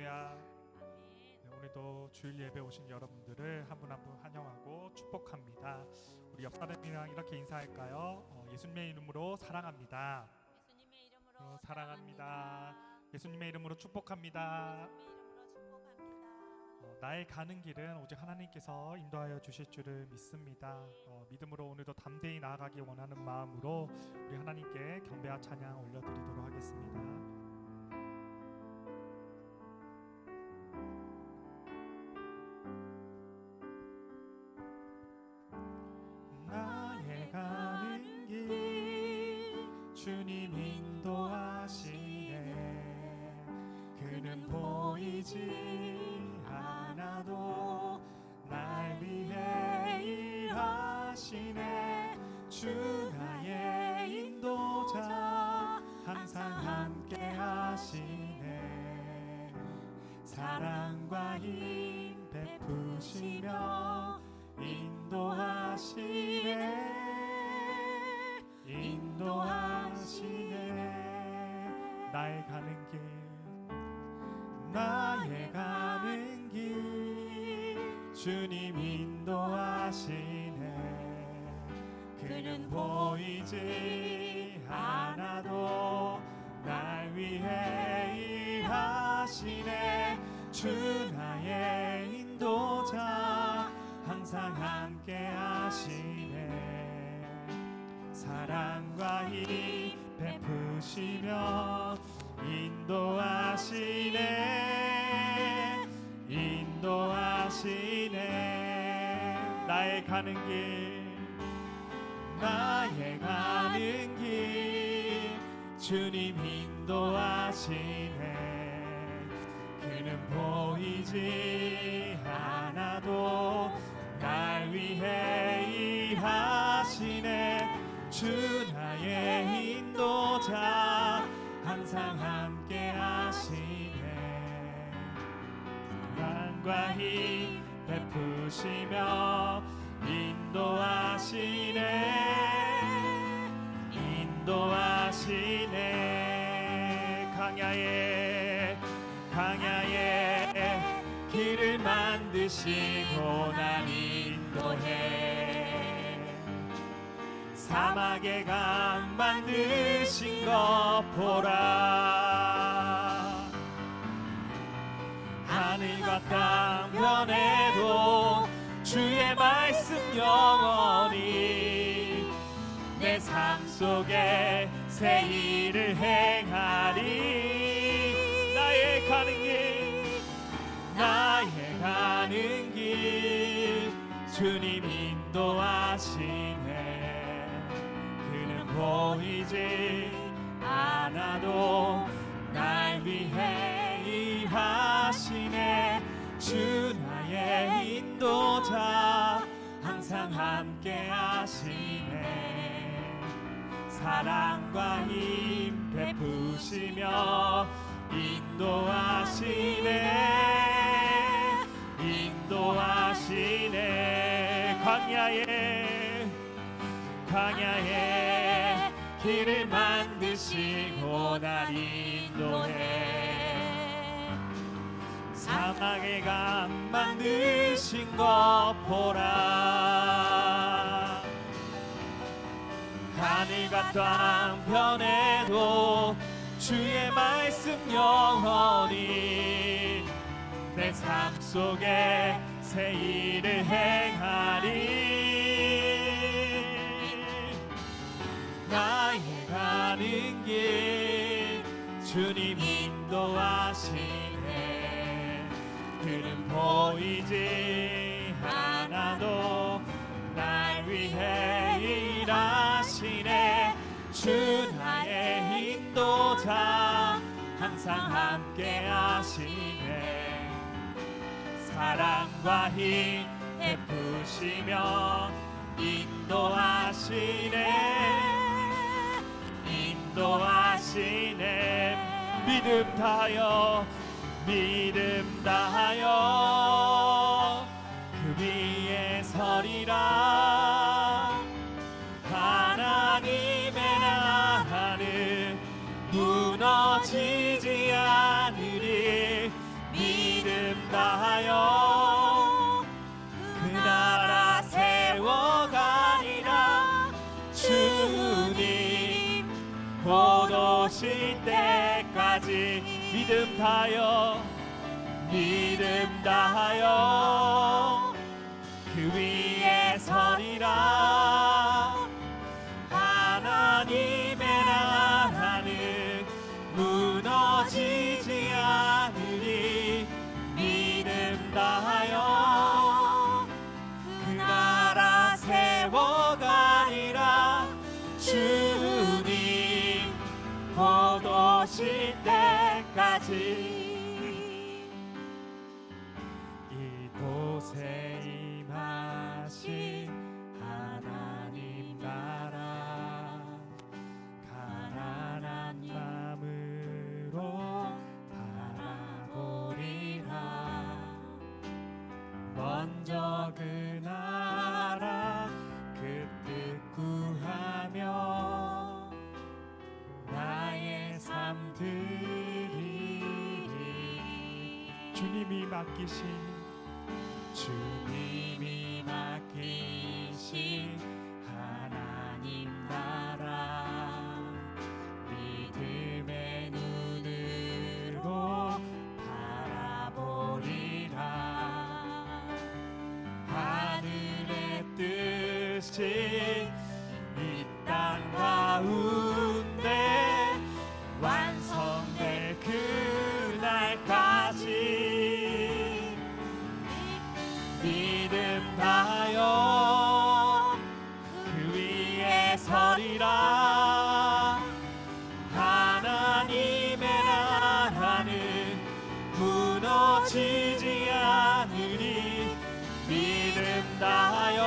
할렐루야. 네, 오늘도 주일 예배 오신 여러분들을 한 분 한 분 환영하고 축복합니다. 우리 옆 사람이랑 이렇게 인사할까요? 예수님의 이름으로 사랑합니다. 예수님의 이름으로 사랑합니다. 예수님의 이름으로 축복합니다. 예수님의 이름으로 축복합니다. 나의 가는 길은 오직 하나님께서 인도하여 주실 줄을 믿습니다. 믿음으로 오늘도 담대히 나아가기 원하는 마음으로 우리 하나님께 경배와 찬양 올려드리도록 하겠습니다. 나의 가는 길 주님 인도하시네. 그는 보이지 않아도 날 위해 일하시네. 주 나의 인도자 항상 함께 하시네. 사랑과 힘 베푸시며 인도하시네. 나의 가는 길 나의 가는 길 주님 인도하시네. 그는 보이지 않아도 날 위해 일하시네. 주 나의 인도자 항상 함께 하시네. 사랑과 힘 베푸시며 인도하시네. 나의 가는 길 주님 인도하시네. 그는 보이지 않아도 날 위해 일하시네. 주 나의 인도자 항상 함께 하시네. 사랑과 힘 베푸시며 인도하시네. 강야에 길을 만드시고 날 인도해. 사막에 강 만드신 것 보라. 하늘과 땅 변해도 주의 말씀 영원히 내 삶 속에 새 일을 행하리. 나의 가는 길 주님 인도하시네. 그는 보이지 않아도 날 위해 일하시네. 주 나의 인도자 항상 함께 하시네. 사랑과 힘 베푸시며 인도하시네. 광야에 길을 만드시고 날 인도해. 사막에 강 만드신 것 보라. 하늘과 땅 변해도 주의 말씀 영원히 내 삶 속에 새 일을 행하리. 나의 가는 길 주님 인도하시네. 그는 보이지 않아도 날 위해 일하시네. 주 나의 인도자 항상 함께 하시네. 사랑과 힘 베푸시며 인도하시네. 믿음 다하여 그 위에 서리라. 하나님의 나라는 무너지지 않으리. 믿음하여 그 나라 세워가리라. 주님 곧 오실 때까지 믿음 다하여 그 위에 서리라. 하나님의 나라는 무너지지 않으리. 믿음 다하여 그 나라 세워가리라. 주님 곧 오실 때까지 이곳에 임하신 하나님 나라 가난한 마음으로 바라보리라. 먼저 그 나라 그 뜻 구하며 나의 삶 드리리. 주님이 맡기신 하나님 나라 믿음의 눈으로 바라보리라. 하늘의 뜻이 이 땅 가운데 완성될 그날까지 믿음 다하여 그 위에 서리라. 하나님의 나라는 무너지지 않으리. 믿음 다하여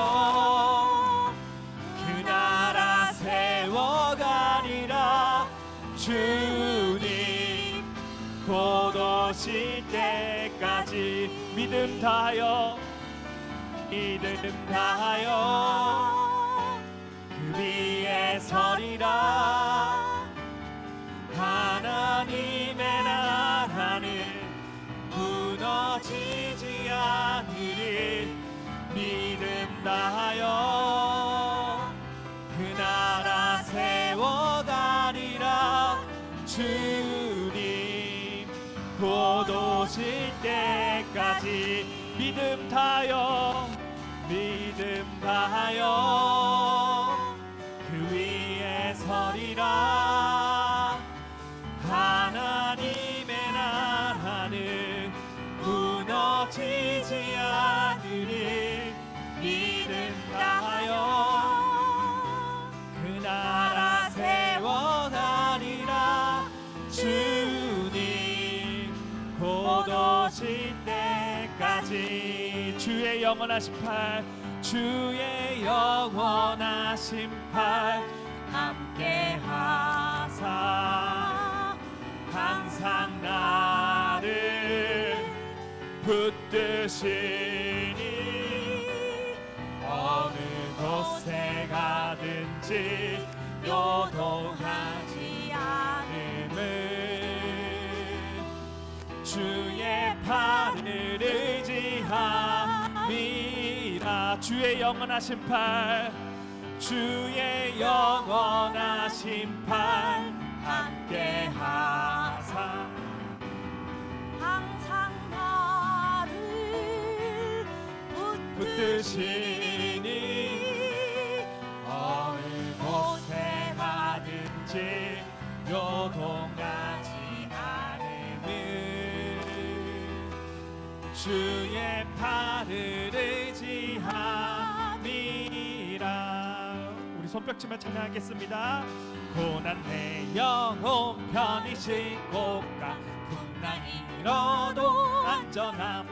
그 나라 세워가리라. 주님 곧 오실 때까지 믿음 다하여 그 위에 서리라. 하나님의 나라는 무너지지 않으리. 믿음 다하여 그 나라 세워가리라. 주님 곧 오실 때까지 믿음 다하여 그 위에 서리라. 하나님의 나라는 무너지지 않으리. 믿음 다하여 그 나라 세워가리라. 주님 곧 오실 때까지 주의 영원하신 팔 함께 하사 항상 나를 붙드시니 어느 곳에 가든지 요동하지 않음을 주의 팔을 의지함이라. 주의 영원하신 팔 함께 하사 항상 나를 붙드시니 어느 곳에 가든지 요동하지 않음을 주의 팔을 의지함이라. 우리 손뼉치며 찬양하겠습니다. 고난 내 영혼 편히 싣고 가. 풍랑이러도 안전한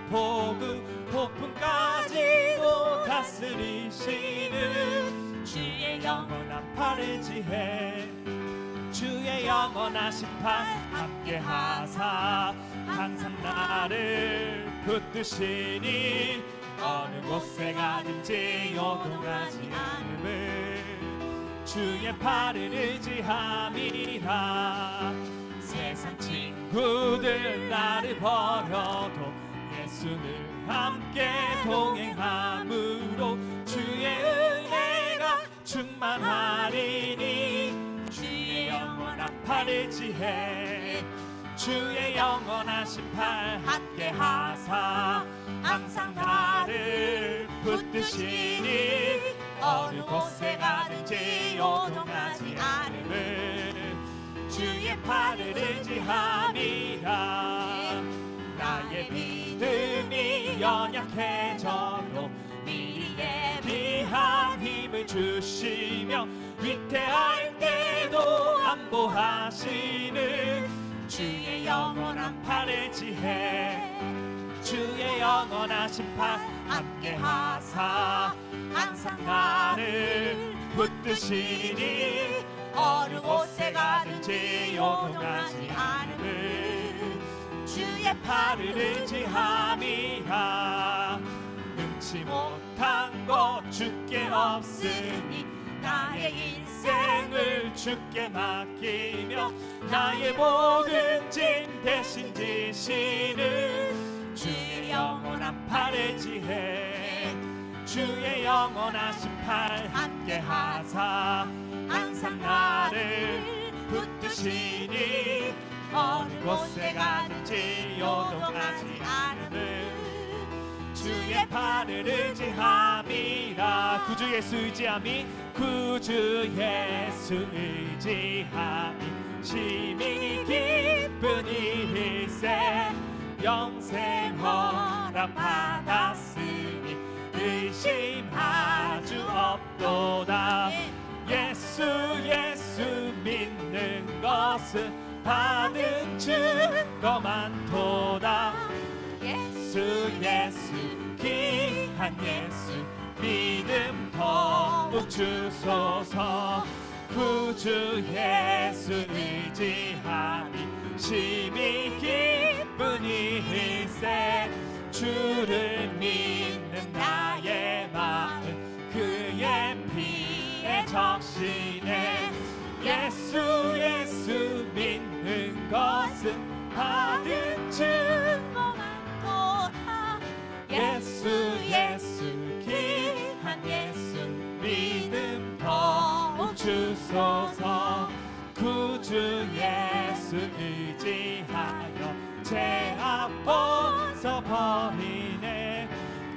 폭풍까지도 다스리시는 주의 영원한 팔을 지해 주의 영원하신 팔 함께 하사 항상 나를 붙드시니 어느 곳에 가든지 요동하지 않음을 주의 팔을 의지함이라. 세상 친구들 나를 버려도 예수를 함께 동행함으로 주의 은혜가 충만하리니 주의 영원한 팔을 지혜 주의 영원하신 팔 함께 하사 항상 나를 붙드시니 어느 곳에 가든지 요동하지 않음을 주의 팔을 의지함이라 나의 믿음이 연약해져도 미리 예비한 힘을 주시며 위태할 때도 안보하시는 주의 영원한 팔을 지혜 주의 영원하신 팔 함께 하사 항상 나를 붙드시니 어느 곳에 가든지 요동하지 않음을 주의 팔을 의지함이라 능치 못한 것 주께 없으니 나의 인생을 주께 맡기며 나의 모든 짐 대신 지시는 주의 영원한 팔을 지혜 주의 영원하신 팔 함께 하사 항상 나를 붙드시니 어느 곳에 가든지 요동하지 않음을 주의 팔을 의지함이라 구주 예수 의지함이 구주 예수 의지함이 심히 기쁜 일세 영생 허락 받았으니 의심 아주 없도다 예수 믿는 것은 받은 증거 많도다 예수 귀한 예수 믿음 더욱 주소서 구주 예수 의지함이 심히 기쁜 일세 주를 믿는 나의 마음 그의 피에 적시네 예수 믿는 것은 받은 증거만 도다 예수 귀한 예수 믿음 더욱 주소서 구주 예수 의지하여 죄악 벗어버리네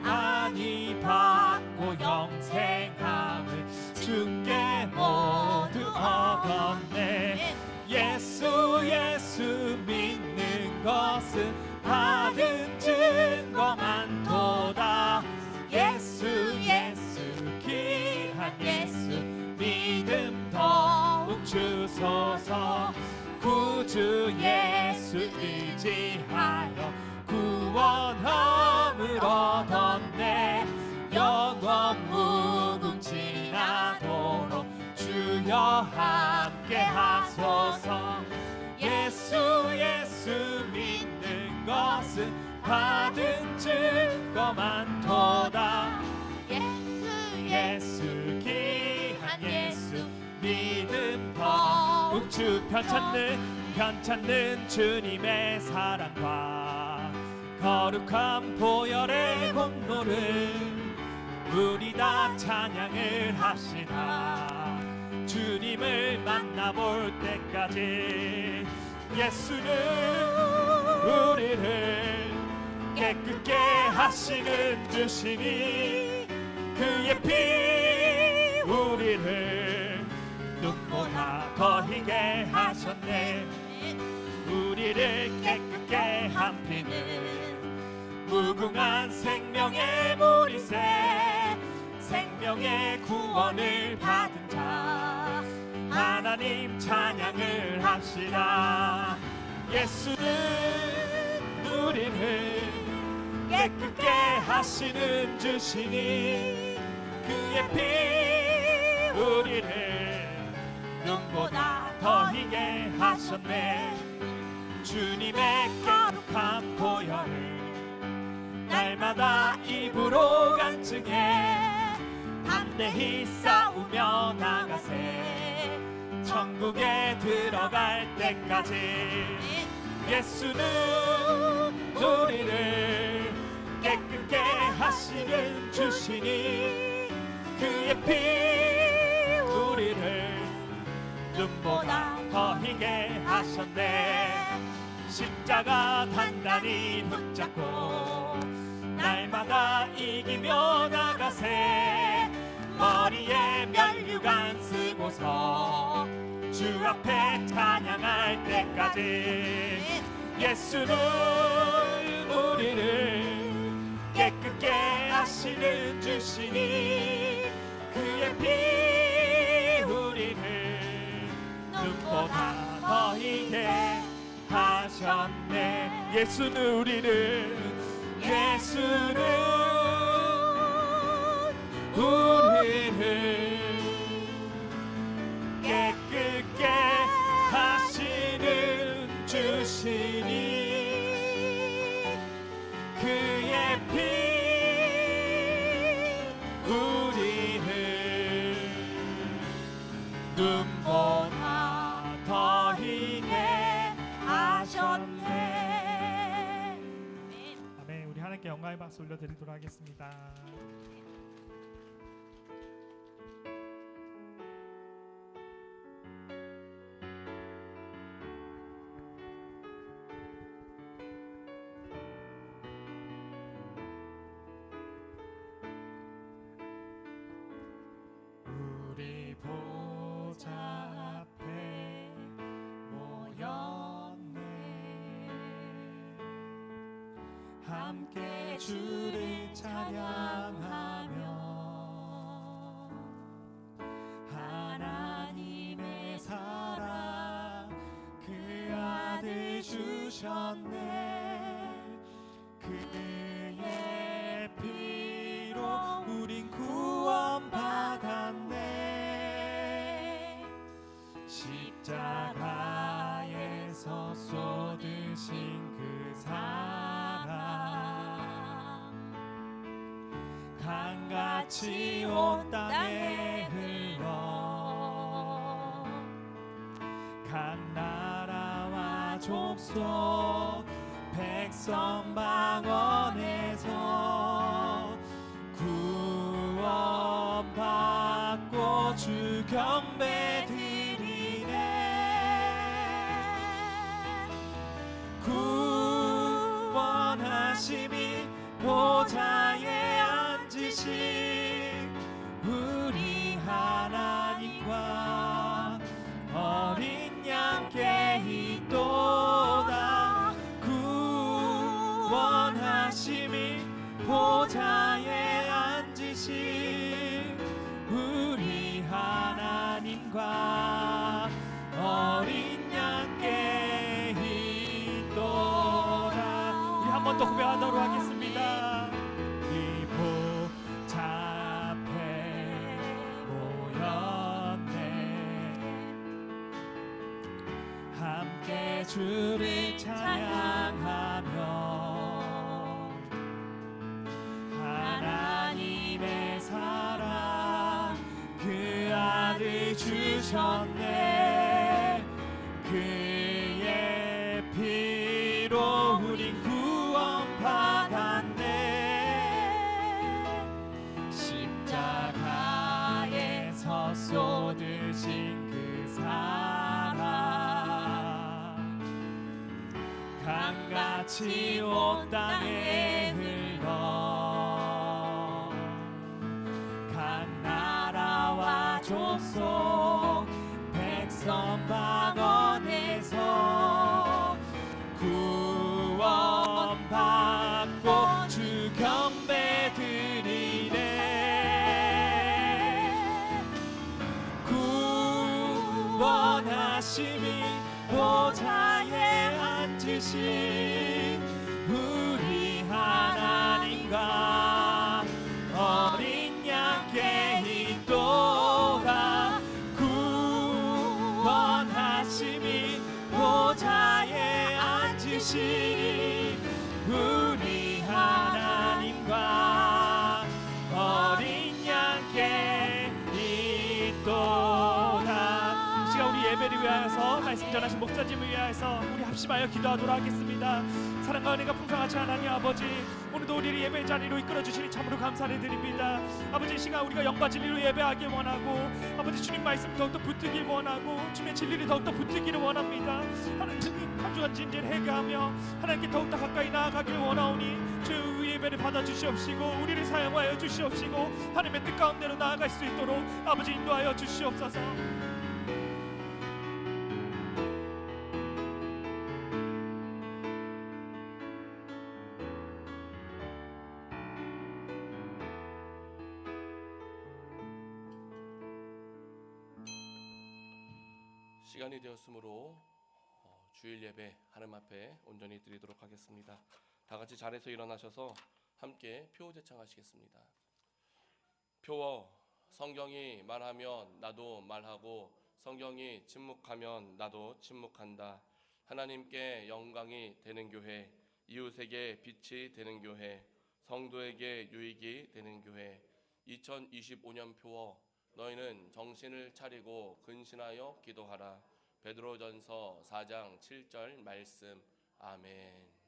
안이 받고 영생함을 주께 모두 얻었네 예수 믿는 것은 받은 증거만 도다 예수 귀한 예수 믿음 더욱 주소서 구주 예수 의지하여 구원함을 얻었네 영원 무궁지나도록 주여 함께 하소서 예수 믿는 것은 받은 증거만 도다 예수 귀한 예수 믿음 더욱 주 편찮는 주님의 사랑과 거룩한 보혈의 공로를 우리 다 찬양을 합시다 주님을 만나볼 때까지 예수는 우리를 깨끗게 하시는 주시니 그의 피 우리를 눈보다 더 희게 하셨네 우리를 깨끗게 한 피는 무궁한 생명의 물이세 생명의 구원을 받은 자 하나님 찬양을 합시다 예수는 우리를 깨끗게 하시는 주시니 그의 피 우리를 눈보다 더 희게 하셨네 주님의 거룩한 보혈을 날마다 입으로 간증해 담대히 싸우며 나가세 천국에 들어갈 때까지 예수는 우리를 깨끗게 하시는 주시니 그의 피 우리를 눈보다 더 희게 하셨네. 십자가 단단히 붙잡고 날마다 이기며 나가세. 머리에 면류관 쓰고서 주 앞에 찬양할 때까지 예수는 우리를 깨끗게 하시는 주시니 그의 피 우리를 눈보다 더 희게 하셨네. 예수는 우리를 깨끗게 하시는 주시니 그의 피 우리를 눈보다 더 희게 하셨네. 아멘. 우리 하나님께 영광의 박수 올려드리도록 하겠습니다. 우리 보좌 앞에 모였네. 함께 주를 찬양하며 하나님의 사랑 그 아들 주셨네. 그의 피로 우린 구원받았네. 십자가에서 쏟으신 그 사랑 강같이 온 땅에 흘러 각 나라와 족속 백성 방언에서 구원받고 주 경배 드리네. 구원하심이 보좌에 앉으신 우리 하나님과 어린 양께 있도다. 구원하심이 보좌에 앉으신 우리 하나님과 어린 양께 있도다. 우리 한 번 더 고백하도록 하겠습니다. 이 보좌 앞에 모였네. 함께 주를 찬양하며 하나님의 사랑 그 아들 주셨네. 그의 피로 우린 구원받았네. 십자가에서 쏟으신 그 사랑 강같이 온 땅에 흘러 각 나라와 족속 백성 방언에서 구원받고 주 경배 드리네. 구원하심이 보좌에 앉으신 우리 하나님과 어린 양께 있도다. 구원하심이 보좌에 앉으신 우리 하나님과 어린 양께 있도다. 이 시간 우리 예배를 위하여서 말씀 전하신 목사님을 위하여서 우리 합심하여 기도하도록 하겠습니다. 사랑과 은혜가 풍성하지 하나님 아버지, 오늘도 우리를 예배 자리로 이끌어 주시니 참으로 감사를 드립니다. 아버지, 이 시간 우리가 영과 진리로 예배하길 원하고, 아버지 주님 말씀 더욱더 붙들길 원하고, 주님의 진리를 더욱더 붙들기를 원합니다. 하나님, 한 주간 진지를 회개하며 하나님께 더욱더 가까이 나아가길 원하오니 주 예배를 받아 주시옵시고 우리를 사용하여 주시옵시고 하나님의 뜻 가운데로 나아갈 수 있도록 아버지 인도하여 주시옵소서. 시간이 되었으므로 주일 예배 하나님 앞에 온전히 드리도록 하겠습니다. 다 같이 자리에서 일어나셔서 함께 표어 제창하시겠습니다. 표어, 성경이 말하면 나도 말하고 성경이 침묵하면 나도 침묵한다. 하나님께 영광이 되는 교회, 이웃에게 빛이 되는 교회, 성도에게 유익이 되는 교회. 2025년 표어, 너희는 정신을 차리고 근신하여 기도하라. 베드로전서 4장 7절 말씀. 아멘.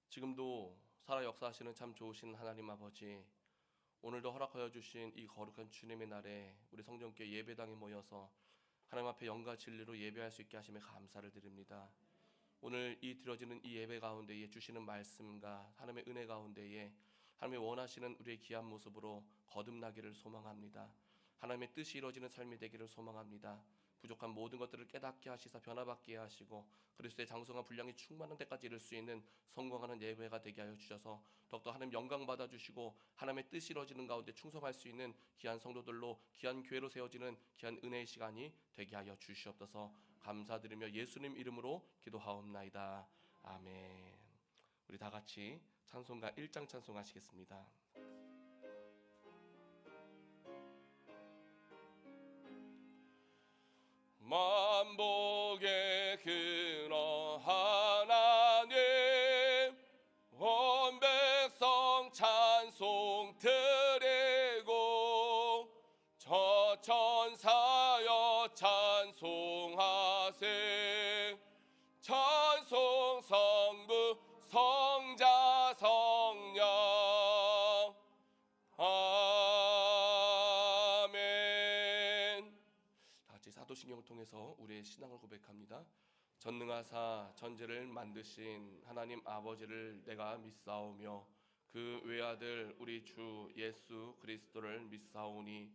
지금도 살아 역사하시는 참 좋으신 하나님 아버지, 오늘도 허락하여 주신 이 거룩한 주님의 날에 우리 성전교회 예배당에 모여서 하나님 앞에 영과 진리로 예배할 수 있게 하심에 감사를 드립니다. 오늘 이 드려지는 이 예배 가운데에 주시는 말씀과 하나님의 은혜 가운데에 하나님의 원하시는 우리의 귀한 모습으로 거듭나기를 소망합니다. 하나님의 뜻이 이루어지는 삶이 되기를 소망합니다. 부족한 모든 것들을 깨닫게 하시사 변화받게 하시고 그리스도의 장성한 분량이 충만한 데까지 이를 수 있는 성공하는 예배가 되게 하여 주셔서 더욱더 하나님 영광 받아주시고 하나님의 뜻이 이루어지는 가운데 충성할 수 있는 귀한 성도들로 귀한 교회로 세워지는 귀한 은혜의 시간이 되게 하여 주시옵소서. 감사드리며 예수님 이름으로 기도하옵나이다. 아멘. 우리 다 같이 찬송가 1장 찬송하시겠습니다. 만복의 근원 하나님, 온 백성 찬송 드리고 저 천사여 찬송하세. 찬송 성부 성자 성령. 사도신경을 통해서 우리의 신앙을 고백합니다. 전능하사 전제를 만드신 하나님 아버지를 내가 믿사오며 그 외아들 우리 주 예수 그리스도를 믿사오니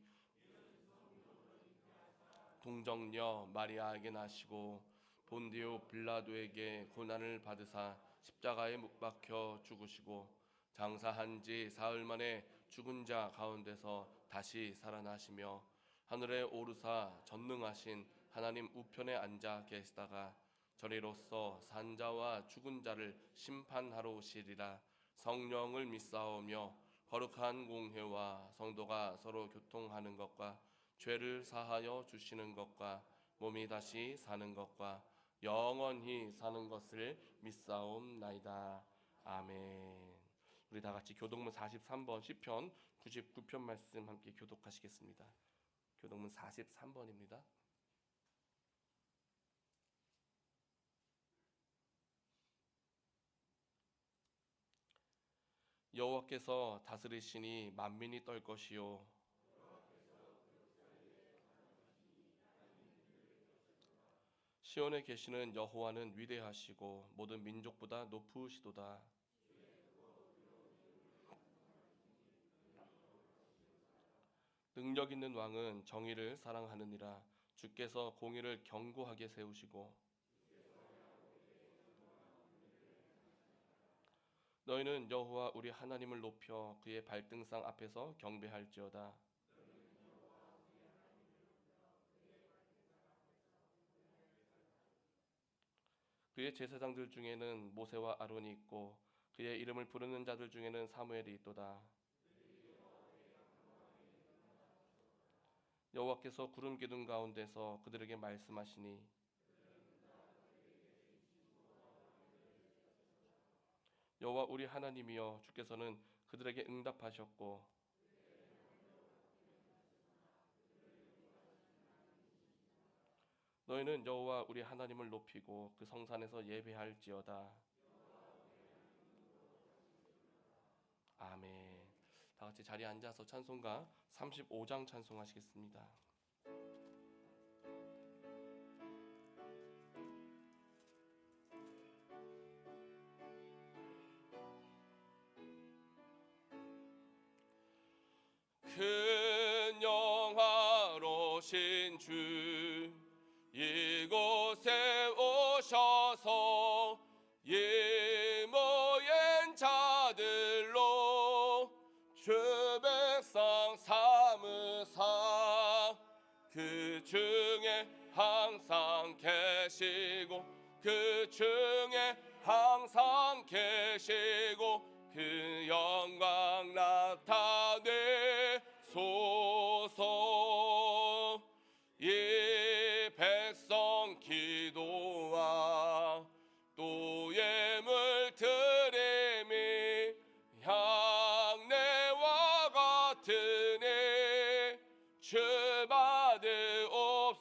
동정녀 마리아에게 나시고 본디오 빌라도에게 고난을 받으사 십자가에 못 박혀 죽으시고 장사한 지 사흘 만에 죽은 자 가운데서 다시 살아나시며 하늘에 오르사 전능하신 하나님 우편에 앉아 계시다가 저리로서 산자와 죽은 자를 심판하러 오시리라. 성령을 믿사오며 거룩한 공회와 성도가 서로 교통하는 것과 죄를 사하여 주시는 것과 몸이 다시 사는 것과 영원히 사는 것을 믿사옵나이다. 아멘. 우리 다 같이 교독문 43번 시편 99편 말씀 함께 교독하시겠습니다. 교독문 43번입니다. 여호와께서 다스리시니 만민이 떨 것이요 시온에 계시는 여호와는 위대하시고 모든 민족보다 높으시도다. 능력 있는 왕은 정의를 사랑하느니라. 주께서 공의를 견고하게 세우시고 너희는 여호와 우리 하나님을 높여 그의 발등상 앞에서 경배할지어다. 그의 제사장들 중에는 모세와 아론이 있고 그의 이름을 부르는 자들 중에는 사무엘이 있도다. 여호와께서 구름 기둥 가운데서 그들에게 말씀하시니 여호와 우리 하나님이여 주께서는 그들에게 응답하셨고 너희는 여호와 우리 하나님을 높이고 그 성산에서 예배할지어다. 아멘. 다 같이 자리에 앉아서 찬송가 35장 찬송하시겠습니다. 큰 영화로신 주 이곳에 오셔서 예모인 자들로 주 백성 삼으사 그 중에 항상 계시고 그 중에 항상 계시고 그 영광 나타내소서. 이 백성 기도와 또 예물 드림이 향내와 같으니 주 받으옵소서.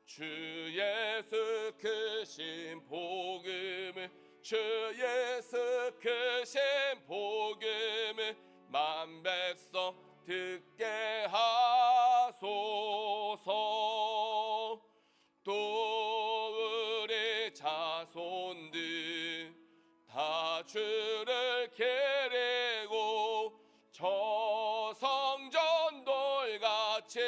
주 예수 크신 복음을 주 예수 크신 복음을 만 백성 듣게 하소서. 또 우리 자손들 다 주를 기리고 저성전 돌같이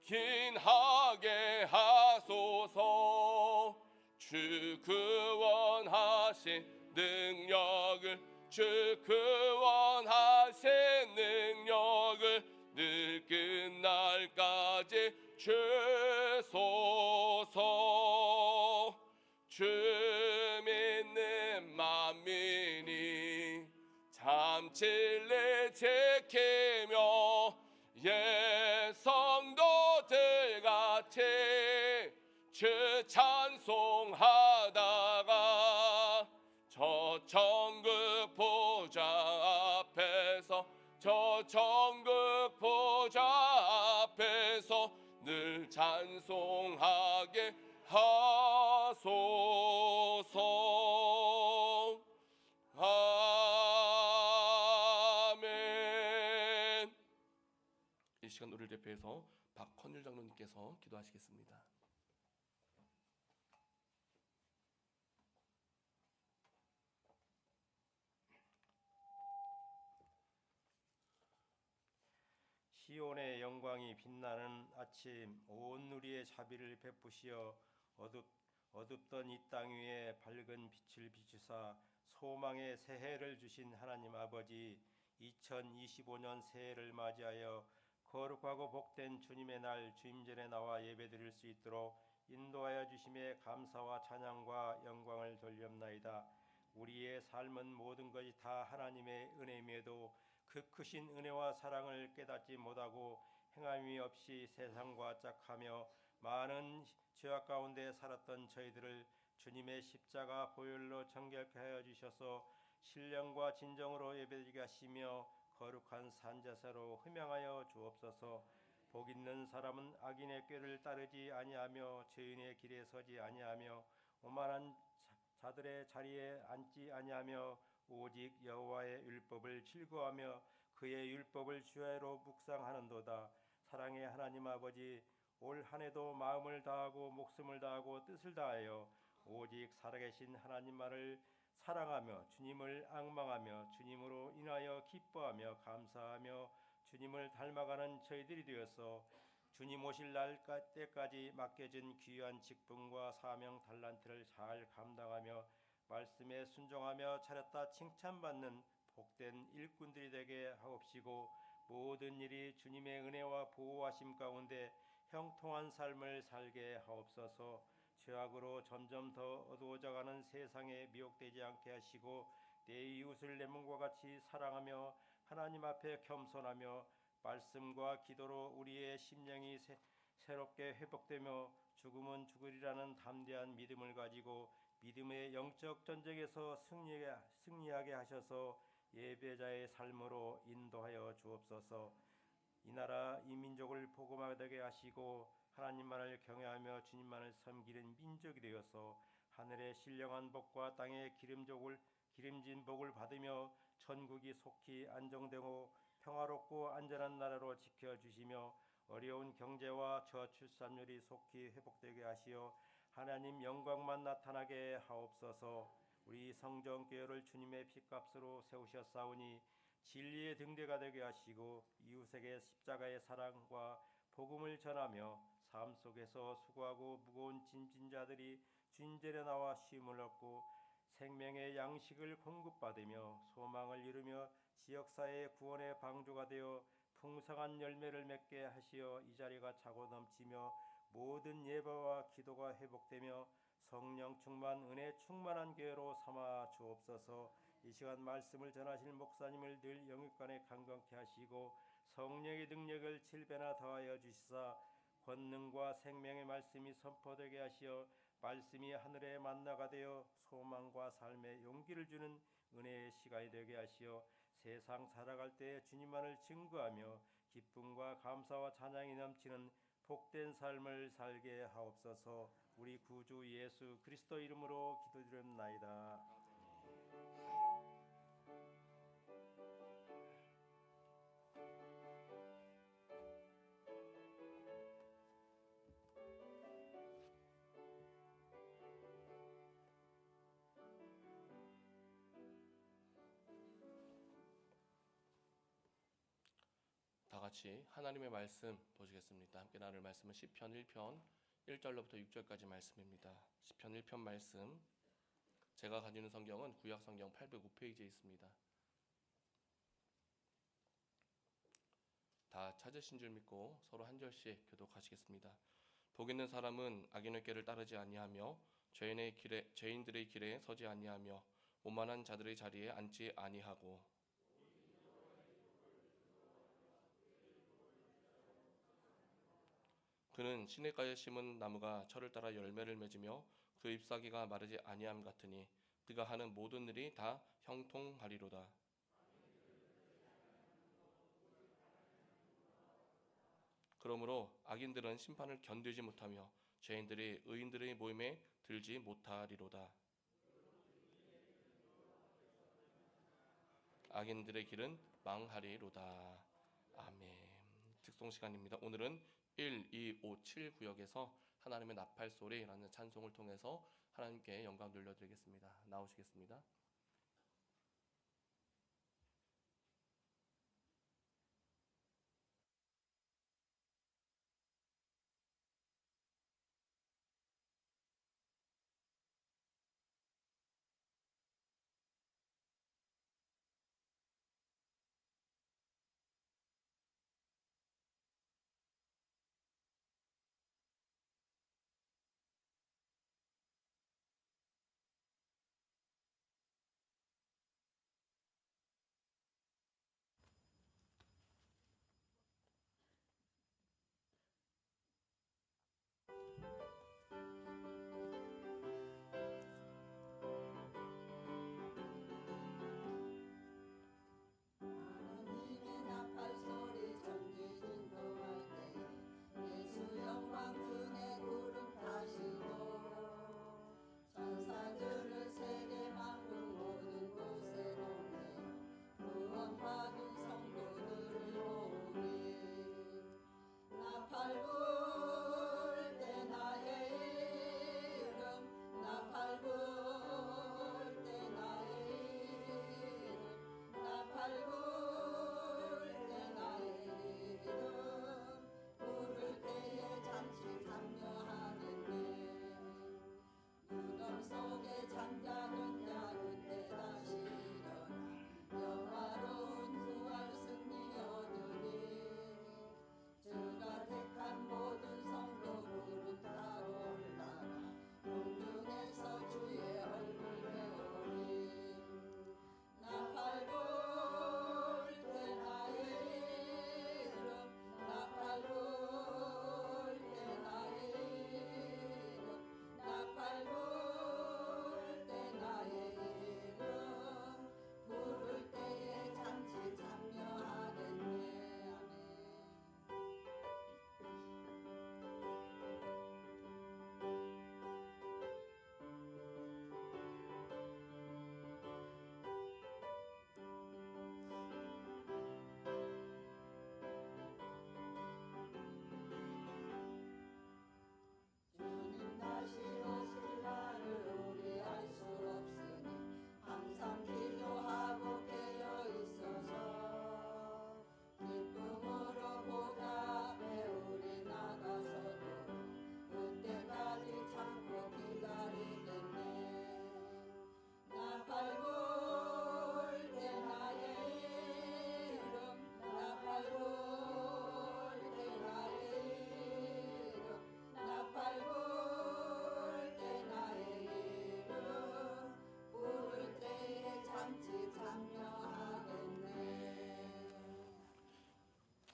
긴하게 하소서. 주 구원하신 능력을 주 구원하신 능력을 늘 끝날까지 주소서. 주 믿는 만민이 참 진리 지키며 예성도들같이 주 찬송하다가 저 천국 보좌 앞에서 저 천국 보좌 앞에서 늘 찬송하게 하소서. 아멘. 이 시간 우리를 대표해서 박헌율 장로님께서 기도하시겠습니다. 시온의 영광이 빛나는 아침 온 누리의 자비를 베푸시어 어둡던 이 땅 위에 밝은 빛을 비추사 소망의 새해를 주신 하나님 아버지, 2025년 새해를 맞이하여 거룩하고 복된 주님의 날 주임전에 나와 예배드릴 수 있도록 인도하여 주심에 감사와 찬양과 영광을 돌렸나이다. 우리의 삶은 모든 것이 다 하나님의 은혜임에도 그 크신 은혜와 사랑을 깨닫지 못하고 행함이 없이 세상과 짝하며 많은 죄악 가운데 살았던 저희들을 주님의 십자가 보혈로 정결케 하여 주셔서 신령과 진정으로 예배드리게 하시며 거룩한 산제사로 흠양하여 주옵소서. 복 있는 사람은 악인의 꾀를 따르지 아니하며 죄인의 길에 서지 아니하며 오만한 자들의 자리에 앉지 아니하며 오직 여호와의 율법을 즐거워하며 그의 율법을 주야로 묵상하는도다. 사랑의 하나님 아버지, 올 한해도 마음을 다하고 목숨을 다하고 뜻을 다하여 오직 살아계신 하나님만을 사랑하며 주님을 앙망하며 주님으로 인하여 기뻐하며 감사하며 주님을 닮아가는 저희들이 되어서 주님 오실 날 때까지 맡겨진 귀한 직분과 사명 달란트를 잘 감당하며 말씀에 순종하며 차렸다 칭찬받는 복된 일꾼들이 되게 하옵시고 모든 일이 주님의 은혜와 보호하심 가운데 형통한 삶을 살게 하옵소서. 죄악으로 점점 더 어두워져가는 세상에 미혹되지 않게 하시고 내 이웃을 내 몸과 같이 사랑하며 하나님 앞에 겸손하며 말씀과 기도로 우리의 심령이 새롭게 회복되며 죽음은 죽으리라는 담대한 믿음을 가지고 믿음의 영적 전쟁에서 승리하게 하셔서 예배자의 삶으로 인도하여 주옵소서. 이 나라 이 민족을 복음화되게 하시고 하나님만을 경외하며 주님만을 섬기는 민족이 되어서 하늘의 신령한 복과 땅의 기름진 복을 받으며 천국이 속히 안정되고 평화롭고 안전한 나라로 지켜주시며 어려운 경제와 저출산율이 속히 회복되게 하시어 하나님 영광만 나타나게 하옵소서. 우리 성정교회를 주님의 피값으로 세우셨사오니 진리의 등대가 되게 하시고 이웃에게 십자가의 사랑과 복음을 전하며 삶 속에서 수고하고 무거운 짐진 자들이 주인전에 나와 쉼을 얻고 생명의 양식을 공급받으며 소망을 이루며 지역사회의 구원의 방주가 되어 풍성한 열매를 맺게 하시어 이 자리가 차고 넘치며 모든 예배와 기도가 회복되며 성령 충만 은혜 충만한 교회로 삼아 주옵소서. 이 시간 말씀을 전하실 목사님을 늘 영육간에 강건케 하시고 성령의 능력을 7배나 더하여 주시사 권능과 생명의 말씀이 선포되게 하시어 말씀이 하늘의 만나가 되어 소망과 삶의 용기를 주는 은혜의 시간이 되게 하시어 세상 살아갈 때 주님만을 증거하며 기쁨과 감사와 찬양이 넘치는 복된 삶을 살게 하옵소서. 우리 구주 예수 그리스도 이름으로 기도드렸나이다. 다 같이 하나님의 말씀 보시겠습니다. 함께 나눌 말씀은 시편 1편 1절로부터 6절까지 말씀입니다. 시편 1편 말씀, 제가 가지고 있는 성경은 구약 성경 805페이지에 있습니다. 다 찾으신 줄 믿고 서로 한 절씩 교독하시겠습니다. 복 있는 사람은 악인의 길을 따르지 아니하며 죄인들의 길에 서지 아니하며 오만한 자들의 자리에 앉지 아니하고 그는 시냇가에 심은 나무가 철을 따라 열매를 맺으며 그 잎사귀가 마르지 아니함 같으니 그가 하는 모든 일이 다 형통하리로다. 그러므로 악인들은 심판을 견디지 못하며 죄인들이 의인들의 모임에 들지 못하리로다. 악인들의 길은 망하리로다. 아멘. 특송 시간입니다. 오늘은 1, 2, 5, 7 구역에서 하나님의 나팔 소리라는 찬송을 통해서 하나님께 영광 돌려드리겠습니다. 나오시겠습니다.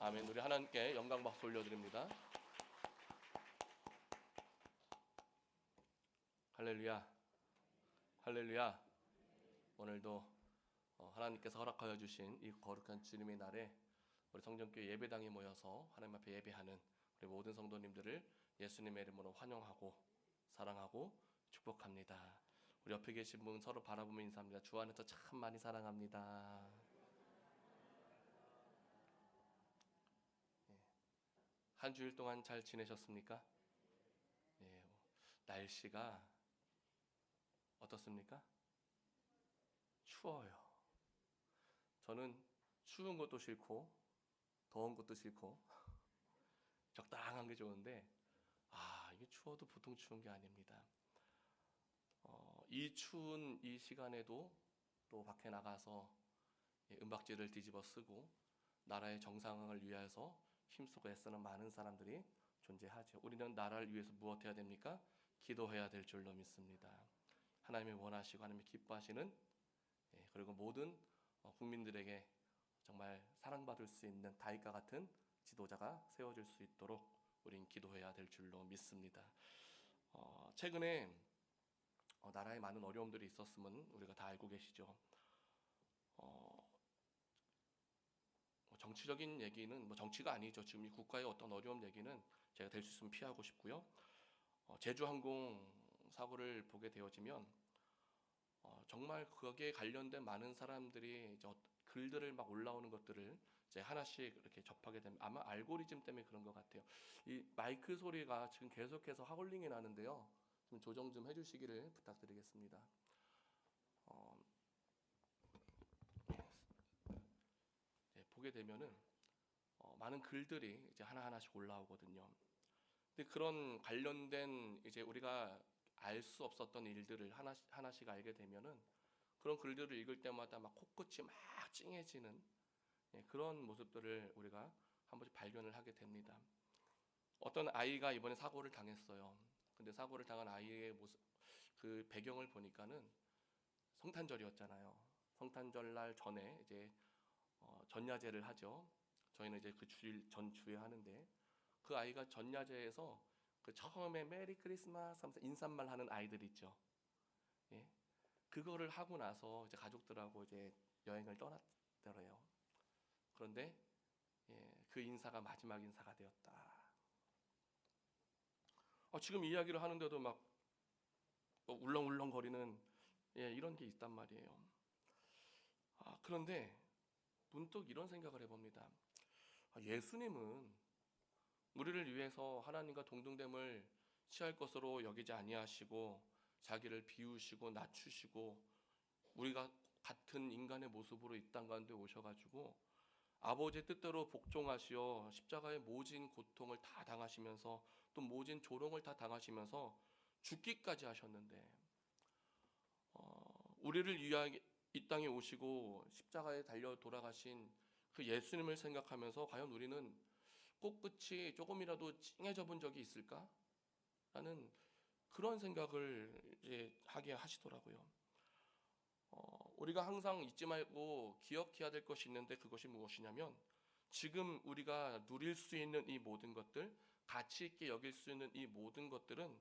아멘. 우리 하나님께 영광 박수 올려드립니다. 할렐루야, 할렐루야. 오늘도 하나님께서 허락하여 주신 이 거룩한 주님의 날에 우리 성전교회 예배당에 모여서 하나님 앞에 예배하는 우리 모든 성도님들을 예수님의 이름으로 환영하고 사랑하고 축복합니다. 우리 옆에 계신 분 서로 바라보며 인사합니다. 주 안에서 참 많이 사랑합니다. 한 주일 동안 잘 지내셨습니까? 예, 날씨가 어떻습니까? 추워요. 저는 추운 것도 싫고 더운 것도 싫고 적당한 게 좋은데 이게 추워도 보통 추운 게 아닙니다. 이 추운 이 시간에도 또 밖에 나가서 은박지를 뒤집어 쓰고 나라의 정상을 위해서 힘쓰고 애쓰는 많은 사람들이 존재하죠. 우리는 나라를 위해서 무엇 해야 됩니까? 기도해야 될 줄로 믿습니다. 하나님이 원하시고 하나님이 기뻐하시는 그리고 모든 국민들에게 정말 사랑받을 수 있는 다윗과 같은 지도자가 세워질 수 있도록 우린 기도해야 될 줄로 믿습니다. 최근에 나라에 많은 어려움들이 있었음은 우리가 다 알고 계시죠. 정치적인 얘기는 정치가 아니죠. 지금 이 국가의 어떤 어려움 얘기는 제가 될 수 있으면 피하고 싶고요. 제주항공 사고를 보게 되어지면 정말 거기에 관련된 많은 사람들이 이제 글들을 막 올라오는 것들을 이제 하나씩 이렇게 접하게 되면 아마 알고리즘 때문에 그런 것 같아요. 이 마이크 소리가 지금 계속해서 하울링이 나는데요. 좀 조정 좀 해주시기를 부탁드리겠습니다. 보게 되면은 많은 글들이 이제 하나하나씩 올라오거든요. 근데 그런 관련된 이제 우리가 알 수 없었던 일들을 하나씩 알게 되면은 그런 글들을 읽을 때마다 막 코끝이 막 찡해지는 그런 모습들을 우리가 한 번씩 발견을 하게 됩니다. 어떤 아이가 이번에 사고를 당했어요. 근데 사고를 당한 아이의 모습, 그 배경을 보니까는 성탄절이었잖아요. 성탄절 날 전에 이제 전야제를 하죠. 저희는 이제 그 주일 전주에 하는데 그 아이가 전야제에서 그 처음에 메리 크리스마스 하면서 인사말 하는 아이들 있죠. 예. 그거를 하고 나서 이제 가족들하고 이제 여행을 떠났더래요. 그런데 그 인사가 마지막 인사가 되었다. 지금 이야기를 하는데도 막 울렁울렁거리는 이런 게 있단 말이에요. 그런데 문득 이런 생각을 해봅니다. 예수님은 우리를 위해서 하나님과 동등됨을 취할 것으로 여기지 아니하시고 자기를 비우시고 낮추시고 우리가 같은 인간의 모습으로 이 땅 가운데 오셔가지고 아버지의 뜻대로 복종하시어 십자가의 모진 고통을 다 당하시면서 또 모진 조롱을 다 당하시면서 죽기까지 하셨는데 우리를 위하여 이 땅에 오시고 십자가에 달려 돌아가신 그 예수님을 생각하면서 과연 우리는 코끝이 조금이라도 찡해져 본 적이 있을까? 라는 그런 생각을 이제 하게 하시더라고요. 우리가 항상 잊지 말고 기억해야 될 것이 있는데 그것이 무엇이냐면 지금 우리가 누릴 수 있는 이 모든 것들, 가치 있게 여길 수 있는 이 모든 것들은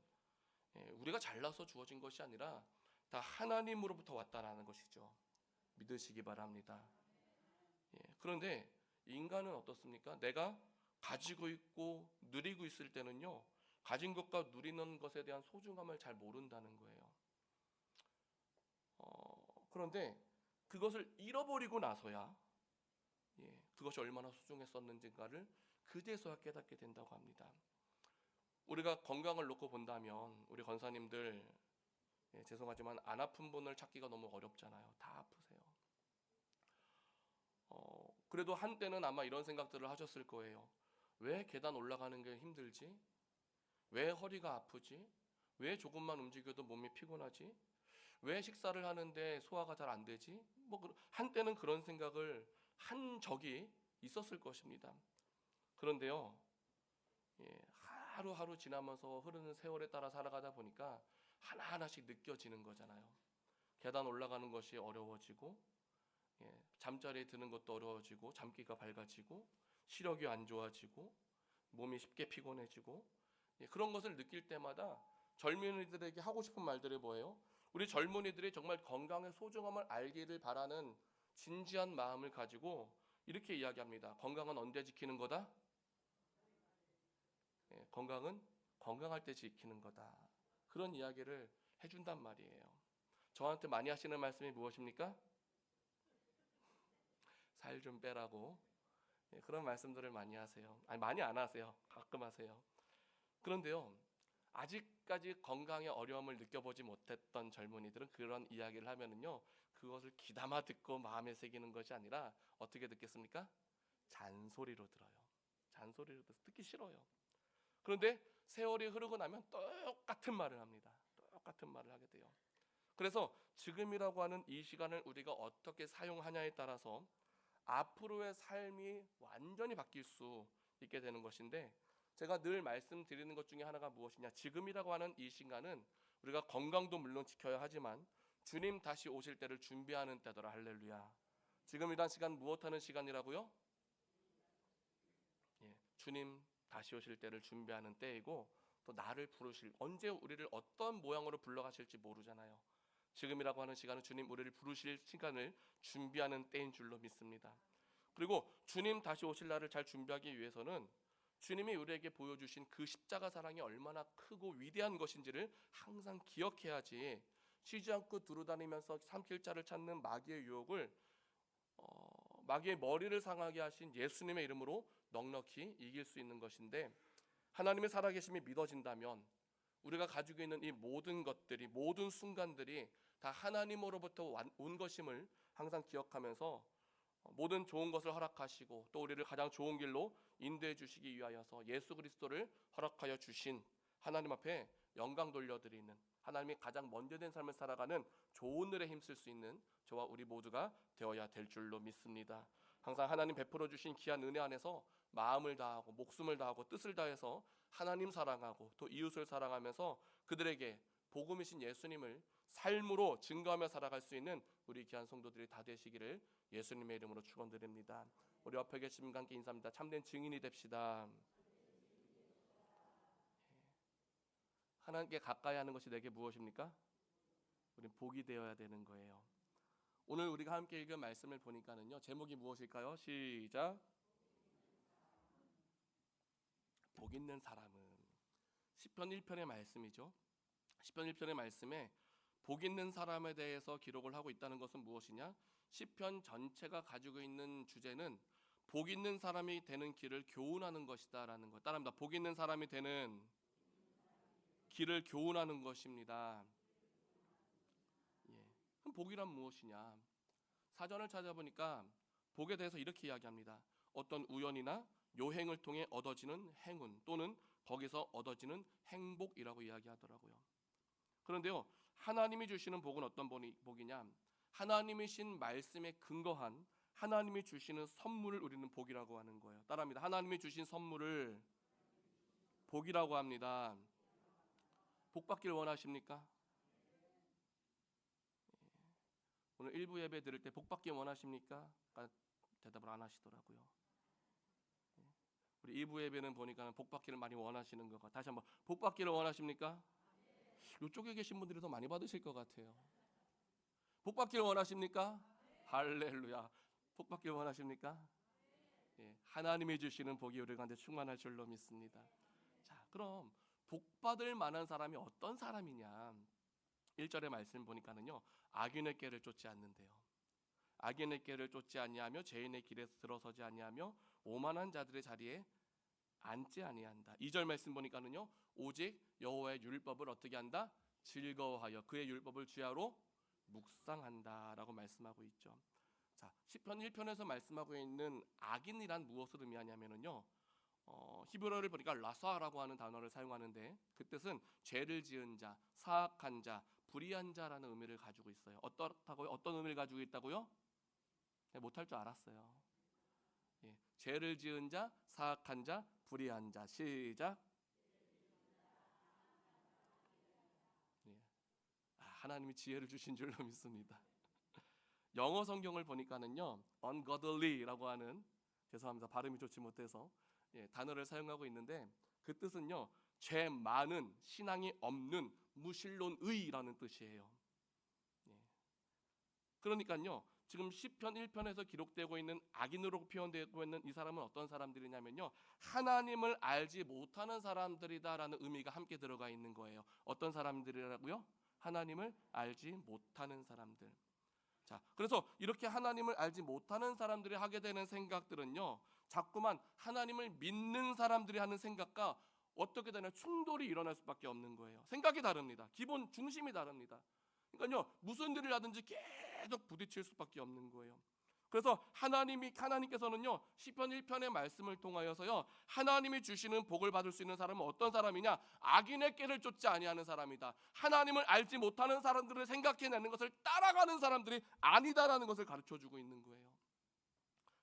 우리가 잘나서 주어진 것이 아니라 다 하나님으로부터 왔다라는 것이죠. 믿으시기 바랍니다. 그런데 인간은 어떻습니까? 내가 가지고 있고 누리고 있을 때는요, 가진 것과 누리는 것에 대한 소중함을 잘 모른다는 거예요. 그런데 그것을 잃어버리고 나서야 그것이 얼마나 소중했었는지를 그제서야 깨닫게 된다고 합니다. 우리가 건강을 놓고 본다면 우리 권사님들 죄송하지만 안 아픈 분을 찾기가 너무 어렵잖아요. 다 아프세요. 그래도 한때는 아마 이런 생각들을 하셨을 거예요. 왜 계단 올라가는 게 힘들지? 왜 허리가 아프지? 왜 조금만 움직여도 몸이 피곤하지? 왜 식사를 하는데 소화가 잘 안 되지? 한때는 그런 생각을 한 적이 있었을 것입니다. 그런데요, 하루하루 지나면서 흐르는 세월에 따라 살아가다 보니까 하나하나씩 느껴지는 거잖아요. 계단 올라가는 것이 어려워지고 잠자리에 드는 것도 어려워지고 잠기가 밝아지고 시력이 안 좋아지고 몸이 쉽게 피곤해지고 그런 것을 느낄 때마다 젊은이들에게 하고 싶은 말들이 뭐예요? 우리 젊은이들이 정말 건강의 소중함을 알기를 바라는 진지한 마음을 가지고 이렇게 이야기합니다. 건강은 언제 지키는 거다? 건강은 건강할 때 지키는 거다. 그런 이야기를 해준단 말이에요. 저한테 많이 하시는 말씀이 무엇입니까? 살 좀 빼라고 그런 말씀들을 많이 하세요. 아니, 많이 안 하세요. 가끔 하세요. 그런데요, 아직까지 건강의 어려움을 느껴보지 못했던 젊은이들은 그런 이야기를 하면은요, 그것을 귀담아 듣고 마음에 새기는 것이 아니라 어떻게 듣겠습니까? 잔소리로 들어요. 잔소리로 들어서 듣기 싫어요. 그런데 세월이 흐르고 나면 똑같은 말을 합니다. 똑같은 말을 하게 돼요. 그래서 지금이라고 하는 이 시간을 우리가 어떻게 사용하냐에 따라서 앞으로의 삶이 완전히 바뀔 수 있게 되는 것인데, 제가 늘 말씀드리는 것 중에 하나가 무엇이냐, 지금이라고 하는 이 시간은 우리가 건강도 물론 지켜야 하지만 주님 다시 오실 때를 준비하는 때더라. 할렐루야. 지금이란 시간 무엇하는 시간이라고요? 주님 다시 오실 때를 준비하는 때이고, 또 나를 부르실, 언제 우리를 어떤 모양으로 불러가실지 모르잖아요. 지금이라고 하는 시간은 주님 우리를 부르실 시간을 준비하는 때인 줄로 믿습니다. 그리고 주님 다시 오실 날을 잘 준비하기 위해서는 주님이 우리에게 보여주신 그 십자가 사랑이 얼마나 크고 위대한 것인지를 항상 기억해야지, 쉬지 않고 두루다니면서 삼킬 자를 찾는 마귀의 유혹을 마귀의 머리를 상하게 하신 예수님의 이름으로 넉넉히 이길 수 있는 것인데, 하나님의 살아계심이 믿어진다면 우리가 가지고 있는 이 모든 것들이, 모든 순간들이 다 하나님으로부터 온 것임을 항상 기억하면서 모든 좋은 것을 허락하시고 또 우리를 가장 좋은 길로 인도해 주시기 위하여서 예수 그리스도를 허락하여 주신 하나님 앞에 영광 돌려드리는, 하나님이 가장 먼저 된 삶을 살아가는 좋은 일에 힘쓸 수 있는 저와 우리 모두가 되어야 될 줄로 믿습니다. 항상 하나님 베풀어 주신 귀한 은혜 안에서 마음을 다하고 목숨을 다하고 뜻을 다해서 하나님 사랑하고 또 이웃을 사랑하면서 그들에게 복음이신 예수님을 삶으로 증거하며 살아갈 수 있는 우리 귀한 성도들이 다 되시기를 예수님의 이름으로 축원드립니다. 우리 옆에 계신 분과 함께 인사합니다. 참된 증인이 됩시다. 하나님께 가까이 하는 것이 내게 무엇입니까? 우리는 복이 되어야 되는 거예요. 오늘 우리가 함께 읽은 말씀을 보니까는요, 제목이 무엇일까요? 시작. 복 있는 사람은, 시편 1편의 말씀이죠. 시편 1편의 말씀에 복 있는 사람에 대해서 기록을 하고 있다는 것은 무엇이냐? 시편 전체가 가지고 있는 주제는 복 있는 사람이 되는 길을 교훈하는 것이다 라는 것. 따라합니다. 복 있는 사람이 되는 길을 교훈하는 것입니다. 그럼 복이란 무엇이냐? 사전을 찾아보니까 복에 대해서 이렇게 이야기합니다. 어떤 우연이나 요행을 통해 얻어지는 행운 또는 거기서 얻어지는 행복이라고 이야기하더라고요. 그런데요, 하나님이 주시는 복은 어떤 복이냐? 하나님이신 말씀에 근거한 하나님이 주시는 선물을 우리는 복이라고 하는 거예요. 따라합니다. 하나님이 주신 선물을 복이라고 합니다. 복 받길 원하십니까? 오늘 일부 예배 드릴 때 복 받기 원하십니까? 대답을 안 하시더라고요. 우리 2부 예배는 보니까 복 받기를 많이 원하시는 것 같아요. 다시 한번, 복 받기를 원하십니까? 이쪽에 계신 분들이 더 많이 받으실 것 같아요. 복 받기를 원하십니까? 할렐루야. 복 받기를 원하십니까? 하나님이 주시는 복이 우리 가운데 충만할 줄로 믿습니다. 자, 그럼 복 받을 만한 사람이 어떤 사람이냐? 1절의 말씀 보니까는요, 악인의 길을 쫓지 않는데요. 악인의 길을 쫓지 아니하며 죄인의 길에 들어서지 아니하며 오만한 자들의 자리에 앉지 아니한다. 2절 말씀 보니까는요, 오직 여호와의 율법을 어떻게 한다? 즐거워하여 그의 율법을 주야로 묵상한다라고 말씀하고 있죠. 자, 시편 1편에서 말씀하고 있는 악인이란 무엇을 의미하냐면요, 히브리어를 보니까 라사라고 하는 단어를 사용하는데 그 뜻은 죄를 지은 자, 사악한 자, 불의한 자라는 의미를 가지고 있어요. 어떻다고요? 어떤 의미를 가지고 있다고요? 못할 줄 알았어요. 죄를 지은 자, 사악한 자, 불의한 자. 시작. 하나님이 지혜를 주신 줄로 믿습니다. 영어 성경을 보니까는요, ungodly라고 하는 죄송합니다. 발음이 좋지 못해서 단어를 사용하고 있는데 그 뜻은요, 죄 많은, 신앙이 없는, 무신론의라는 뜻이에요. 그러니까요, 지금 시편 1편에서 기록되고 있는 악인으로 표현되고 있는 이 사람은 어떤 사람들이냐면요, 하나님을 알지 못하는 사람들이다라는 의미가 함께 들어가 있는 거예요. 어떤 사람들이라고요? 하나님을 알지 못하는 사람들. 자, 그래서 이렇게 하나님을 알지 못하는 사람들이 하게 되는 생각들은요, 자꾸만 하나님을 믿는 사람들이 하는 생각과 어떻게 되나 충돌이 일어날 수밖에 없는 거예요. 생각이 다릅니다. 기본 중심이 다릅니다. 그러니까요, 무슨 일을 하든지 계속 부딪힐 수밖에 없는 거예요. 그래서 하나님께서는요, 시편 1편의 말씀을 통하여서요, 하나님이 주시는 복을 받을 수 있는 사람은 어떤 사람이냐? 악인의 꾀를 쫓지 아니하는 사람이다. 하나님을 알지 못하는 사람들을 생각해내는 것을 따라가는 사람들이 아니다라는 것을 가르쳐주고 있는 거예요.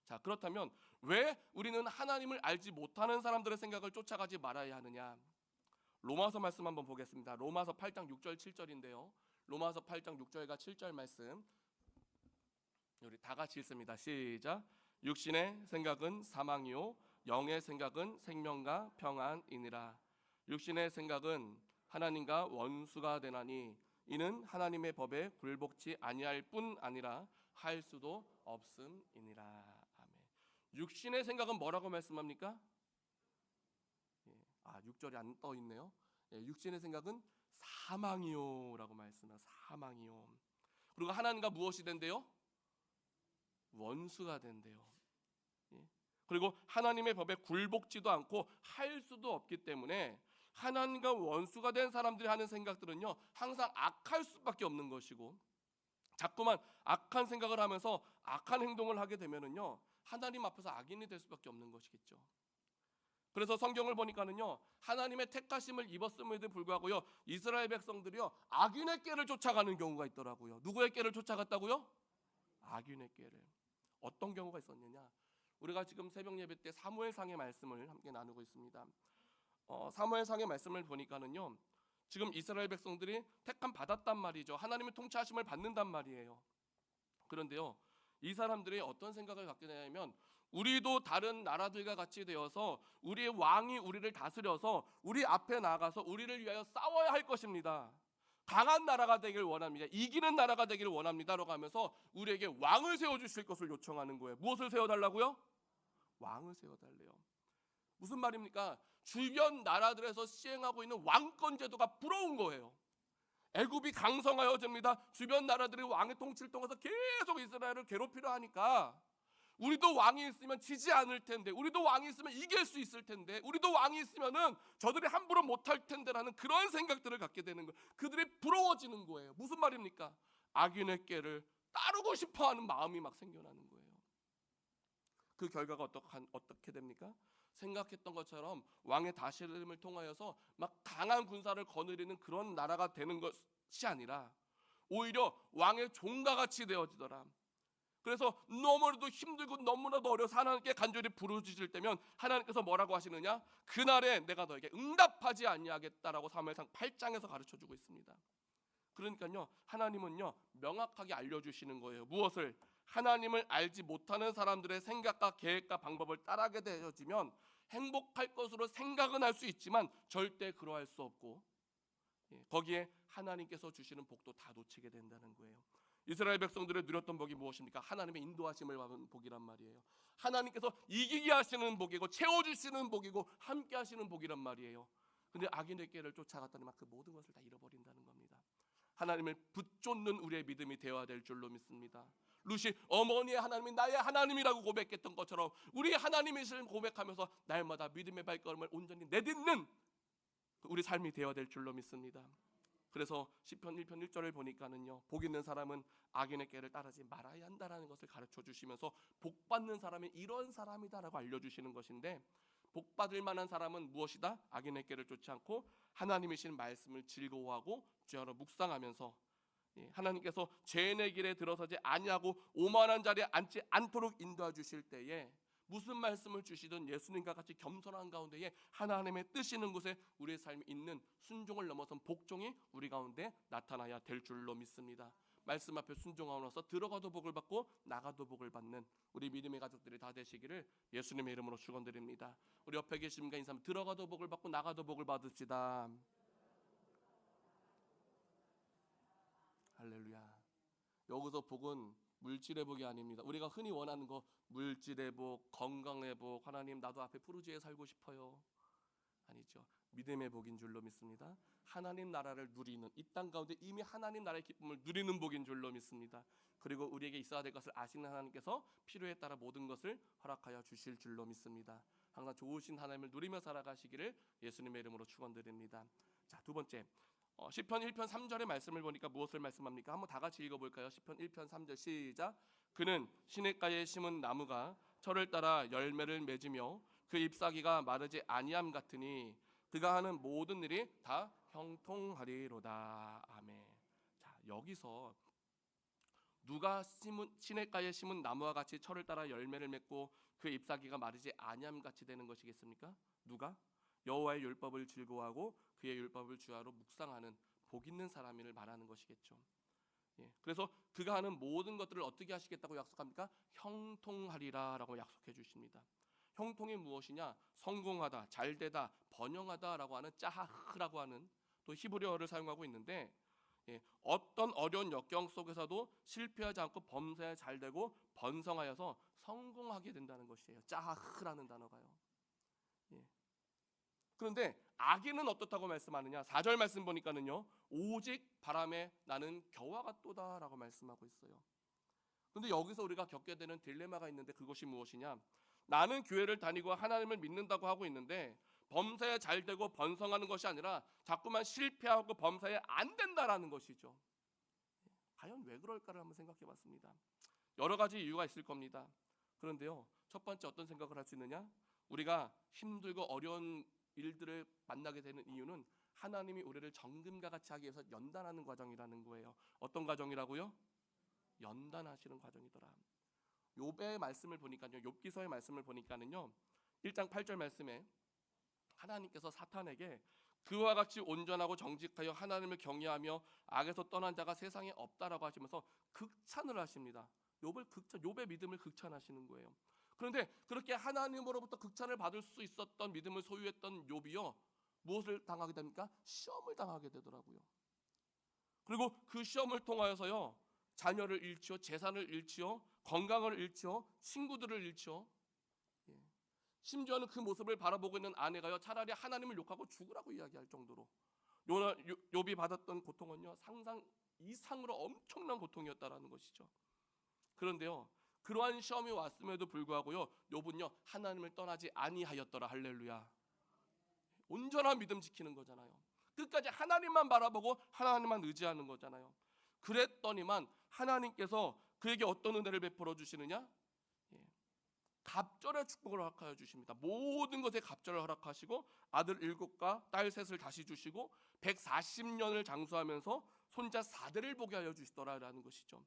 자, 그렇다면 왜 우리는 하나님을 알지 못하는 사람들의 생각을 쫓아가지 말아야 하느냐? 로마서 말씀 한번 보겠습니다. 로마서 8장 6절 7절인데요. 로마서 8장 6절과 7절 말씀 우리 다 같이 읽습니다. 시작. 육신의 생각은 사망이요 영의 생각은 생명과 평안이니라. 육신의 생각은 하나님과 원수가 되나니 이는 하나님의 법에 굴복치 아니할 뿐 아니라 할 수도 없음이니라. 아멘. 육신의 생각은 뭐라고 말씀합니까? 6절이 안 떠 있네요. 육신의 생각은 사망이요라고 말씀해요. 사망이요. 그리고 하나님과 무엇이 된대요? 원수가 된대요. 그리고 하나님의 법에 굴복지도 않고 할 수도 없기 때문에 하나님과 원수가 된 사람들이 하는 생각들은요, 항상 악할 수밖에 없는 것이고, 자꾸만 악한 생각을 하면서 악한 행동을 하게 되면은요, 하나님 앞에서 악인이 될 수밖에 없는 것이겠죠. 그래서 성경을 보니까는요, 하나님의 택하심을 입었음에도 불구하고요, 이스라엘 백성들이요, 악인의 꾀를 쫓아가는 경우가 있더라고요. 누구의 꾀를 쫓아갔다고요? 악인의 꾀를. 어떤 경우가 있었느냐? 우리가 지금 새벽 예배 때 사무엘상의 말씀을 함께 나누고 있습니다. 사무엘상의 말씀을 보니까는요, 지금 이스라엘 백성들이 택함 받았단 말이죠. 하나님의 통치하심을 받는단 말이에요. 그런데요, 이 사람들이 어떤 생각을 갖게 되냐면, 우리도 다른 나라들과 같이 되어서 우리의 왕이 우리를 다스려서 우리 앞에 나가서 우리를 위하여 싸워야 할 것입니다. 강한 나라가 되길 원합니다. 이기는 나라가 되기를 원합니다라고 하면서 우리에게 왕을 세워주실 것을 요청하는 거예요. 무엇을 세워달라고요? 왕을 세워달래요. 무슨 말입니까? 주변 나라들에서 시행하고 있는 왕권 제도가 부러운 거예요. 애굽이 강성하여집니다. 주변 나라들이 왕의 통치를 통해서 계속 이스라엘을 괴롭히려 하니까, 우리도 왕이 있으면 지지 않을 텐데, 우리도 왕이 있으면 이길 수 있을 텐데, 우리도 왕이 있으면은 저들이 함부로 못할 텐데라는 그런 생각들을 갖게 되는 거예요. 그들이 부러워지는 거예요. 무슨 말입니까? 악인의 꾀를 따르고 싶어하는 마음이 막 생겨나는 거예요. 그 결과가 어떻게 됩니까? 생각했던 것처럼 왕의 다스림을 통하여서 막 강한 군사를 거느리는 그런 나라가 되는 것이 아니라 오히려 왕의 종과 같이 되어지더라. 그래서 너무나도 힘들고 너무나도 어려서 하나님께 간절히 부르짖을 때면 하나님께서 뭐라고 하시느냐? 그날에 내가 너에게 응답하지 아니하겠다라고 사무엘상 8장에서 가르쳐주고 있습니다. 그러니까요, 하나님은요, 명확하게 알려주시는 거예요. 무엇을? 하나님을 알지 못하는 사람들의 생각과 계획과 방법을 따라하게 되어지면 행복할 것으로 생각은 할 수 있지만 절대 그러할 수 없고, 거기에 하나님께서 주시는 복도 다 놓치게 된다는 거예요. 이스라엘 백성들의 누렸던 복이 무엇입니까? 하나님의 인도하심을 받은 복이란 말이에요. 하나님께서 이기게 하시는 복이고 채워주시는 복이고 함께 하시는 복이란 말이에요. 근데 악인의 꾀를 쫓아갔더니 막 그 모든 것을 다 잃어버린다는 겁니다. 하나님을 붙쫓는 우리의 믿음이 되어야 될 줄로 믿습니다. 루시 어머니의 하나님이 나의 하나님이라고 고백했던 것처럼 우리 하나님이실 고백하면서 날마다 믿음의 발걸음을 온전히 내딛는 우리 삶이 되어야 될 줄로 믿습니다. 그래서 시편 1편 1절을 보니까는요, 복 있는 사람은 악인의 꾀를 따르지 말아야 한다라는 것을 가르쳐 주시면서 복 받는 사람이 이런 사람이다라고 알려주시는 것인데, 복 받을 만한 사람은 무엇이다? 악인의 꾀를 쫓지 않고 하나님이신 말씀을 즐거워하고 죄하러 묵상하면서 하나님께서 죄인의 길에 들어서지 아니하고 오만한 자리에 앉지 않도록 인도해 주실 때에 무슨 말씀을 주시든 예수님과 같이 겸손한 가운데에 하나님의 뜻 있는 곳에 우리의 삶이 있는 순종을 넘어선 복종이 우리 가운데 나타나야 될 줄로 믿습니다. 말씀 앞에 순종하면서 들어가도 복을 받고 나가도 복을 받는 우리 믿음의 가족들이 다 되시기를 예수님의 이름으로 축원드립니다. 우리 옆에 계신 분과 인사하면 들어가도 복을 받고 나가도 복을 받읍시다. 할렐루야. 여기서 복은 물질의 복이 아닙니다. 우리가 흔히 원하는 거 물질의 복, 건강의 복, 하나님 나도 앞에 푸르지에 살고 싶어요. 아니죠. 믿음의 복인 줄로 믿습니다. 하나님 나라를 누리는, 이 땅 가운데 이미 하나님 나라의 기쁨을 누리는 복인 줄로 믿습니다. 그리고 우리에게 있어야 될 것을 아시는 하나님께서 필요에 따라 모든 것을 허락하여 주실 줄로 믿습니다. 항상 좋으신 하나님을 누리며 살아가시기를 예수님의 이름으로 축원드립니다. 자, 두 번째, 시편 1편 3절의 말씀을 보니까 무엇을 말씀합니까? 한번 다 같이 읽어볼까요? 시편 1편 3절 시작. 그는 시냇가에 심은 나무가 철을 따라 열매를 맺으며 그 잎사귀가 마르지 아니함 같으니 그가 하는 모든 일이 다 형통하리로다. 아멘. 자, 여기서 누가 시냇가에 심은 나무와 같이 철을 따라 열매를 맺고 그 잎사귀가 마르지 아니함 같이 되는 것이겠습니까? 누가? 여호와의 율법을 즐거워하고 그의 율법을 주야로 묵상하는 복 있는 사람을 말하는 것이겠죠. 예, 그래서 그가 하는 모든 것들을 어떻게 하시겠다고 약속합니까? 형통하리라라고 약속해 주십니다. 형통이 무엇이냐? 성공하다, 잘되다, 번영하다라고 하는 짜하흐라고 하는 또 히브리어를 사용하고 있는데, 예, 어떤 어려운 역경 속에서도 실패하지 않고 범사에 잘되고 번성하여서 성공하게 된다는 것이에요. 짜하흐라는 단어가요. 예. 그런데 악인은 어떻다고 말씀하느냐? 4절 말씀 보니까는요, 오직 바람에 나는 겨와 같도다라고 말씀하고 있어요. 그런데 여기서 우리가 겪게 되는 딜레마가 있는데, 그것이 무엇이냐? 나는 교회를 다니고 하나님을 믿는다고 하고 있는데 범사에 잘 되고 번성하는 것이 아니라 자꾸만 실패하고 범사에 안 된다라는 것이죠. 과연 왜 그럴까를 한번 생각해 봤습니다. 여러 가지 이유가 있을 겁니다. 그런데요, 첫 번째 어떤 생각을 할 수 있느냐? 우리가 힘들고 어려운 일들을 만나게 되는 이유는 하나님이 우리를 정금과 같이 하기 위해서 연단하는 과정이라는 거예요. 어떤 과정이라고요? 연단하시는 과정이더라. 욥의 말씀을 보니까요, 욥기서의 말씀을 보니까는요, 1장 8절 말씀에 하나님께서 사탄에게 그와 같이 온전하고 정직하여 하나님을 경외하며 악에서 떠난 자가 세상에 없다라고 하시면서 극찬을 하십니다. 욥의 믿음을 극찬하시는 거예요. 그런데 그렇게 하나님으로부터 극찬을 받을 수 있었던 믿음을 소유했던 욥이요, 무엇을 당하게 됩니까? 시험을 당하게 되더라고요. 그리고 그 시험을 통하여서요, 자녀를 잃지요, 재산을 잃지요, 건강을 잃지요, 친구들을 잃지요. 예. 심지어는 그 모습을 바라보고 있는 아내가요, 차라리 하나님을 욕하고 죽으라고 이야기할 정도로 욥이 받았던 고통은요, 상상 이상으로 엄청난 고통이었다라는 것이죠. 그런데요, 그러한 시험이 왔음에도 불구하고요, 욥은요, 하나님을 떠나지 아니하였더라. 할렐루야. 온전한 믿음 지키는 거잖아요. 끝까지 하나님만 바라보고 하나님만 의지하는 거잖아요. 그랬더니만 하나님께서 그에게 어떤 은혜를 베풀어 주시느냐? 예. 갑절의 축복을 허락하여 주십니다. 모든 것에 갑절을 허락하시고 아들 7과 딸 3을 다시 주시고 140년을 장수하면서 손자 4대를 보게 하여 주시더라라는 것이죠.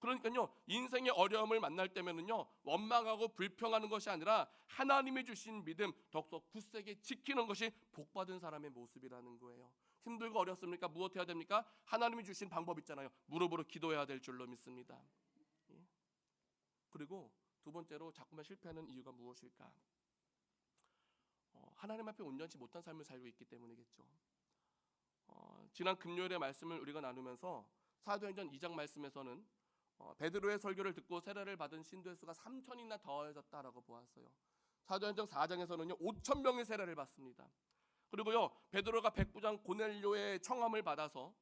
그러니까요, 인생의 어려움을 만날 때면은요, 원망하고 불평하는 것이 아니라 하나님이 주신 믿음 더욱더 굳세게 지키는 것이 복받은 사람의 모습이라는 거예요. 힘들고 어렵습니까? 무엇 해야 됩니까? 하나님이 주신 방법 있잖아요. 무릎으로 기도해야 될 줄로 믿습니다. 예? 그리고 두 번째로 자꾸만 실패하는 이유가 무엇일까? 하나님 앞에 온전치 못한 삶을 살고 있기 때문이겠죠. 지난 금요일의 말씀을 우리가 나누면서 사도행전 2장 말씀에서는 베드로의 설교를 듣고 세례를 받은 신도의 수가 3,000이나 더해졌다라고 보았어요. 사도행전 4장에서는요, 5,000명의 세례를 받습니다. 그리고요, 베드로가 백부장 고넬료의 청함을 받아서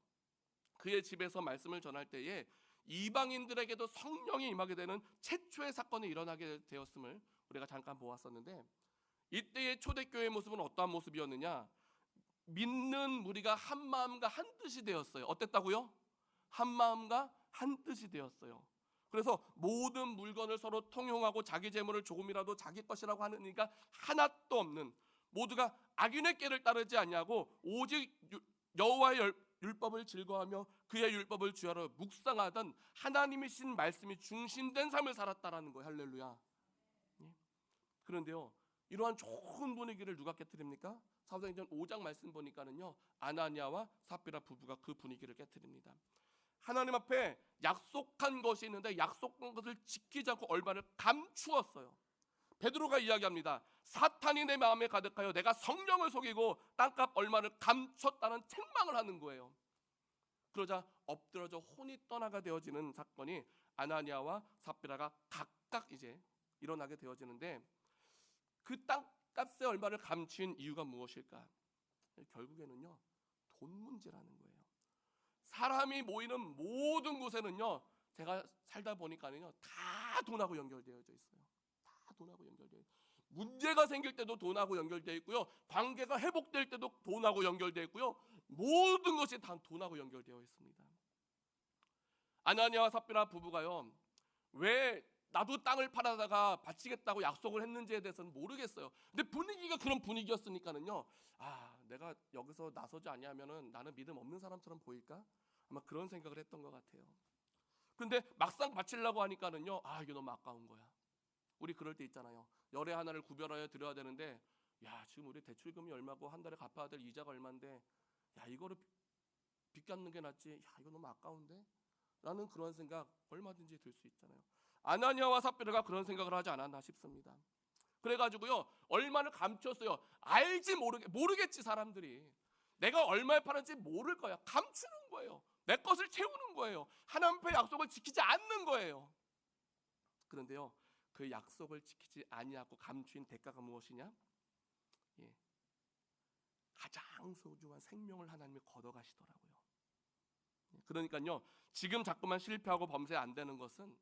그의 집에서 말씀을 전할 때에 이방인들에게도 성령이 임하게 되는 최초의 사건이 일어나게 되었음을 우리가 잠깐 보았었는데, 이때의 초대교회의 모습은 어떠한 모습이었느냐? 믿는 무리가 한 마음과 한 뜻이 되었어요. 어땠다고요? 한 마음과 한 뜻이 되었어요. 그래서 모든 물건을 서로 통용하고 자기 재물을 조금이라도 자기 것이라고 하는 이가 하나도 없는, 모두가 악인의 꾀를 따르지 아니하고 오직 여호와의 율법을 즐거워하며 그의 율법을 주야로 묵상하던 하나님이신 말씀이 중심된 삶을 살았다라는 거예요. 할렐루야. 예? 그런데요, 이러한 좋은 분위기를 누가 깨뜨립니까? 사도행전 5장 말씀 보니까는요, 아나니아와 삽비라 부부가 그 분위기를 깨뜨립니다. 하나님 앞에 약속한 것이 있는데 약속한 것을 지키지 않고 얼마를 감추었어요. 베드로가 이야기합니다. 사탄이 내 마음에 가득하여 내가 성령을 속이고 땅값 얼마를 감췄다는 책망을 하는 거예요. 그러자 엎드러져 혼이 떠나가 되어지는 사건이 아나니아와 삽비라가 각각 이제 일어나게 되어지는데, 그 땅값의 얼마를 감춘 이유가 무엇일까? 결국에는요, 돈 문제라는 거예요. 사람이 모이는 모든 곳에는요, 제가 살다 보니까는요, 다 돈하고 연결되어져 있어요. 다 돈하고 연결되어 있어요. 문제가 생길 때도 돈하고 연결되어 있고요, 관계가 회복될 때도 돈하고 연결되어 있고요, 모든 것이 다 돈하고 연결되어 있습니다. 아나니아와 삽비라 부부가요, 왜 나도 땅을 팔아다가 바치겠다고 약속을 했는지에 대해서는 모르겠어요. 근데 분위기가 그런 분위기였으니까는요, 내가 여기서 나서지 아니하면은 나는 믿음 없는 사람처럼 보일까? 아마 그런 생각을 했던 것 같아요. 근데 막상 바치려고 하니까는요, 이게 너무 아까운 거야. 우리 그럴 때 있잖아요. 열애 하나를 구별하여 드려야 되는데, 지금 우리 대출금이 얼마고 한 달에 갚아야 될 이자가 얼마인데, 이거를 빚 갚는 게 낫지. 이거 너무 아까운데? 라는 그런 생각 얼마든지 들 수 있잖아요. 아나니아와 삽비라가 그런 생각을 하지 않았나 싶습니다. 그래가지고요, 얼마를 감췄어요. 알지 모르겠지. 사람들이 내가 얼마에 파는지 모를 거야. 감추는 거예요. 내 것을 채우는 거예요. 하나님 앞에 약속을 지키지 않는 거예요. 그런데요, 그 약속을 지키지 아니하고 감추인 대가가 무엇이냐? 가장 소중한 생명을 하나님이 걷어가시더라고요. 그러니까요, 지금 자꾸만 실패하고 범죄 안 되는 것은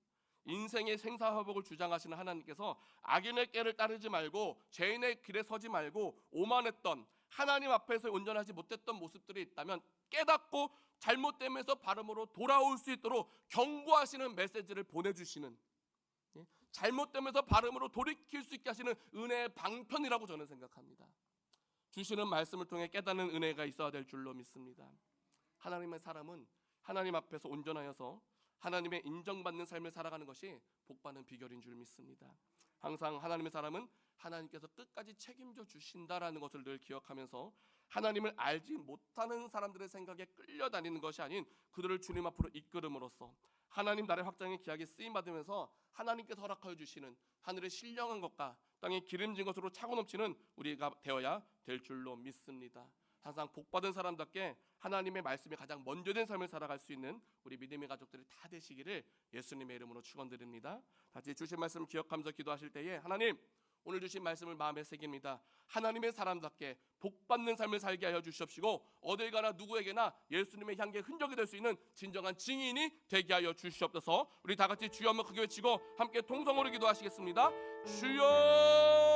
인생의 생사화복을 주장하시는 하나님께서 악인의 꾀를 따르지 말고 죄인의 길에 서지 말고 오만했던, 하나님 앞에서 온전하지 못했던 모습들이 있다면 깨닫고 잘못됨에서 바름으로 돌아올 수 있도록 경고하시는 메시지를 보내주시는, 잘못됨에서 바름으로 돌이킬 수 있게 하시는 은혜의 방편이라고 저는 생각합니다. 주시는 말씀을 통해 깨닫는 은혜가 있어야 될 줄로 믿습니다. 하나님의 사람은 하나님 앞에서 온전하여서 하나님의 인정받는 삶을 살아가는 것이 복받는 비결인 줄 믿습니다. 항상 하나님의 사람은 하나님께서 끝까지 책임져 주신다라는 것을 늘 기억하면서 하나님을 알지 못하는 사람들의 생각에 끌려다니는 것이 아닌 그들을 주님 앞으로 이끌음으로써 하나님 나라의 확장의 기약에 쓰임받으면서 하나님께서 허락하여 주시는 하늘의 신령한 것과 땅에 기름진 것으로 차고 넘치는 우리가 되어야 될 줄로 믿습니다. 항상 복받은 사람답게 하나님의 말씀이 가장 먼저 된 삶을 살아갈 수 있는 우리 믿음의 가족들이 다 되시기를 예수님의 이름으로 축원드립니다. 다시 주신 말씀 기억하면서 기도하실 때에 하나님, 오늘 주신 말씀을 마음에 새깁니다. 하나님의 사람답게 복받는 삶을 살게 하여 주시옵시고 어딜 가나 누구에게나 예수님의 향기의 흔적이 될 수 있는 진정한 증인이 되게 하여 주시옵소서. 우리 다 같이 주여 한번 크게 외치고 함께 통성으로 기도하시겠습니다. 주여,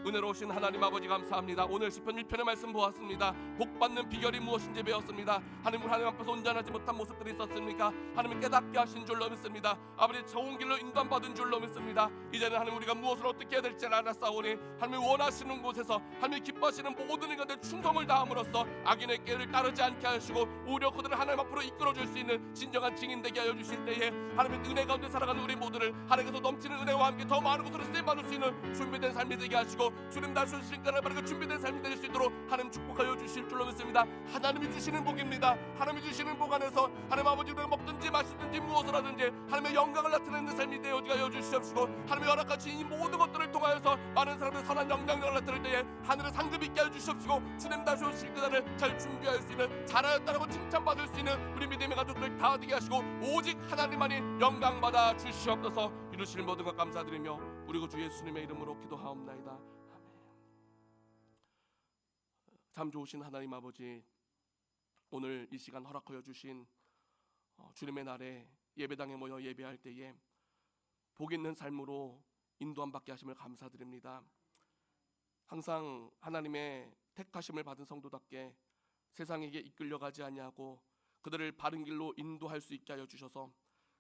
은혜로우신 하나님 아버지 감사합니다. 오늘 시편 1편의 말씀 보았습니다. 복받는 비결이 무엇인지 배웠습니다. 하나님 앞에서 온전하지 못한 모습들이 있었습니까? 하나님 깨닫게 하신 줄로 믿습니다. 아버지 좋은 길로 인도받은 줄로 믿습니다. 이제는 하나님 우리가 무엇을 어떻게 해야 될지 알았사오니 하나님 원하시는 곳에서 하나님 기뻐하시는 모든 인간들 충성을 다함으로써 악인의 꾀를 따르지 않게 하시고 오히려 그들을 하나님 앞으로 이끌어줄 수 있는 진정한 증인 되게 하여 주실 때에 하나님의 은혜 가운데 살아가는 우리 모두를 하나님께서 넘치는 은혜와 함께 더 많은 곳으로 쓰임받을 수 있는 준비된 삶이 되게 하시고 주님 다스리실 까를 바르고 준비된 삶이 될 수 있도록 하나님 축복하여 주실 줄로 믿습니다. 하나님이 주시는 복입니다. 하나님이 주시는 복 안에서 하나님 아버지를 먹든지 마시든지 무엇을 하든지 하나님의 영광을 나타내는 삶이 되어지게 하여 주시옵시고 하나님의 허락하신 이 모든 것들을 통하여서 많은 사람들의 선한 영향력을 나타낼 때에 하늘의 상급 있게 하여 주시옵시고 주님 다시 오실 그날을 잘 준비할 수 있는 잘하였다라고 칭찬받을 수 있는 우리 믿음의 가족들 다 되게 하시고 오직 하나님만이 영광받아 주시옵소서. 이루시는 모든 것 감사드리며 우리 주 예수님의 이름으로 기도하옵나이다. 아멘. 참 좋으신 하나님 아버지, 오늘 이 시간 허락하여 주신 주님의 날에 예배당에 모여 예배할 때에 복 있는 삶으로 인도함 받게 하심을 감사드립니다. 항상 하나님의 택하심을 받은 성도답게 세상에게 이끌려가지 아니하고 그들을 바른 길로 인도할 수 있게 하여 주셔서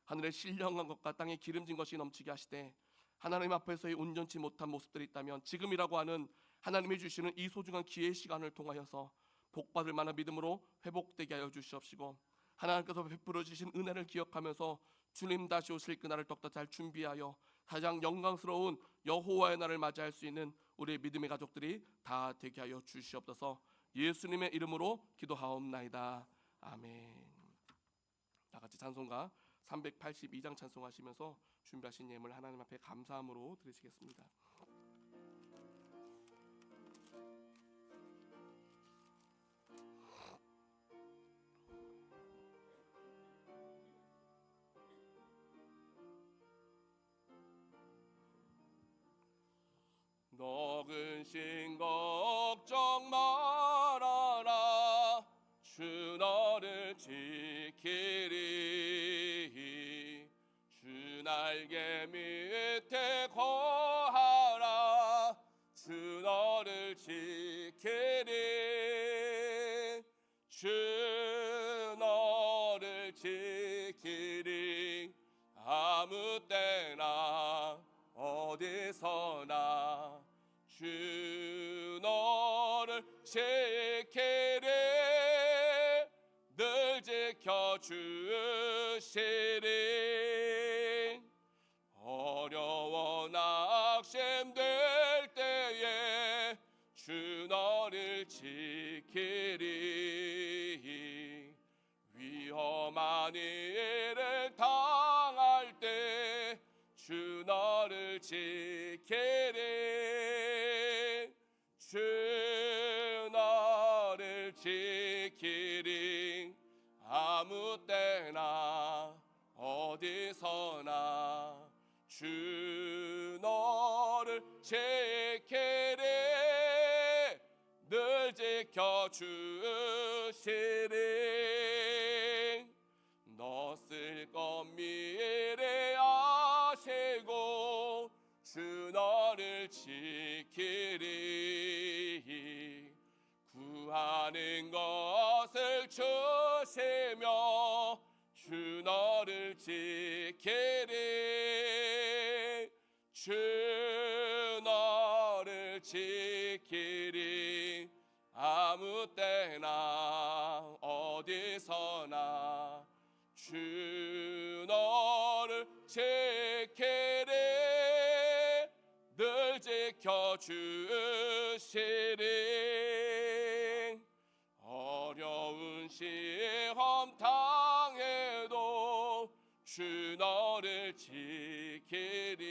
하늘의 신령한 것과 땅에 기름진 것이 넘치게 하시되 하나님 앞에서의 온전치 못한 모습들이 있다면 지금이라고 하는 하나님이 주시는 이 소중한 기회의 시간을 통하여서 복받을 만한 믿음으로 회복되게 하여 주시옵시고 하나님께서 베풀어 주신 은혜를 기억하면서 주님 다시 오실 그날을 더욱더 잘 준비하여 가장 영광스러운 여호와의 날을 맞이할 수 있는 우리 믿음의 가족들이 다 되게 하여 주시옵소서. 예수님의 이름으로 기도하옵나이다. 아멘. 다 같이 찬송가 382장 찬송하시면서 준비하신 예물 하나님 앞에 감사함으로 드리시겠습니다. 너 근심 걱정 말아라 주 너를 지키리 주 날개 밑에 거하라 주 너를 지키리 주 너를 지키리 아무 때나 어디서나 주 너를 지키리 늘 지켜주시리 어려워 낙심될 때에 주 너를 지키리 위험한 일을 당할 때 주 너를 지키리 주 너를 지키리 아무 때나 어디서나 주 너를 지키리 늘 지켜주시리 너 쓸 것 미리 아시고 주 너를 지키리 구하는 것을 주시며 주 너를 지키리 주 너를 지키리 아무 때나 어디서나 주 너를 지키리 늘 지켜주시리 어려운 시험 당해도 주 너를 지키리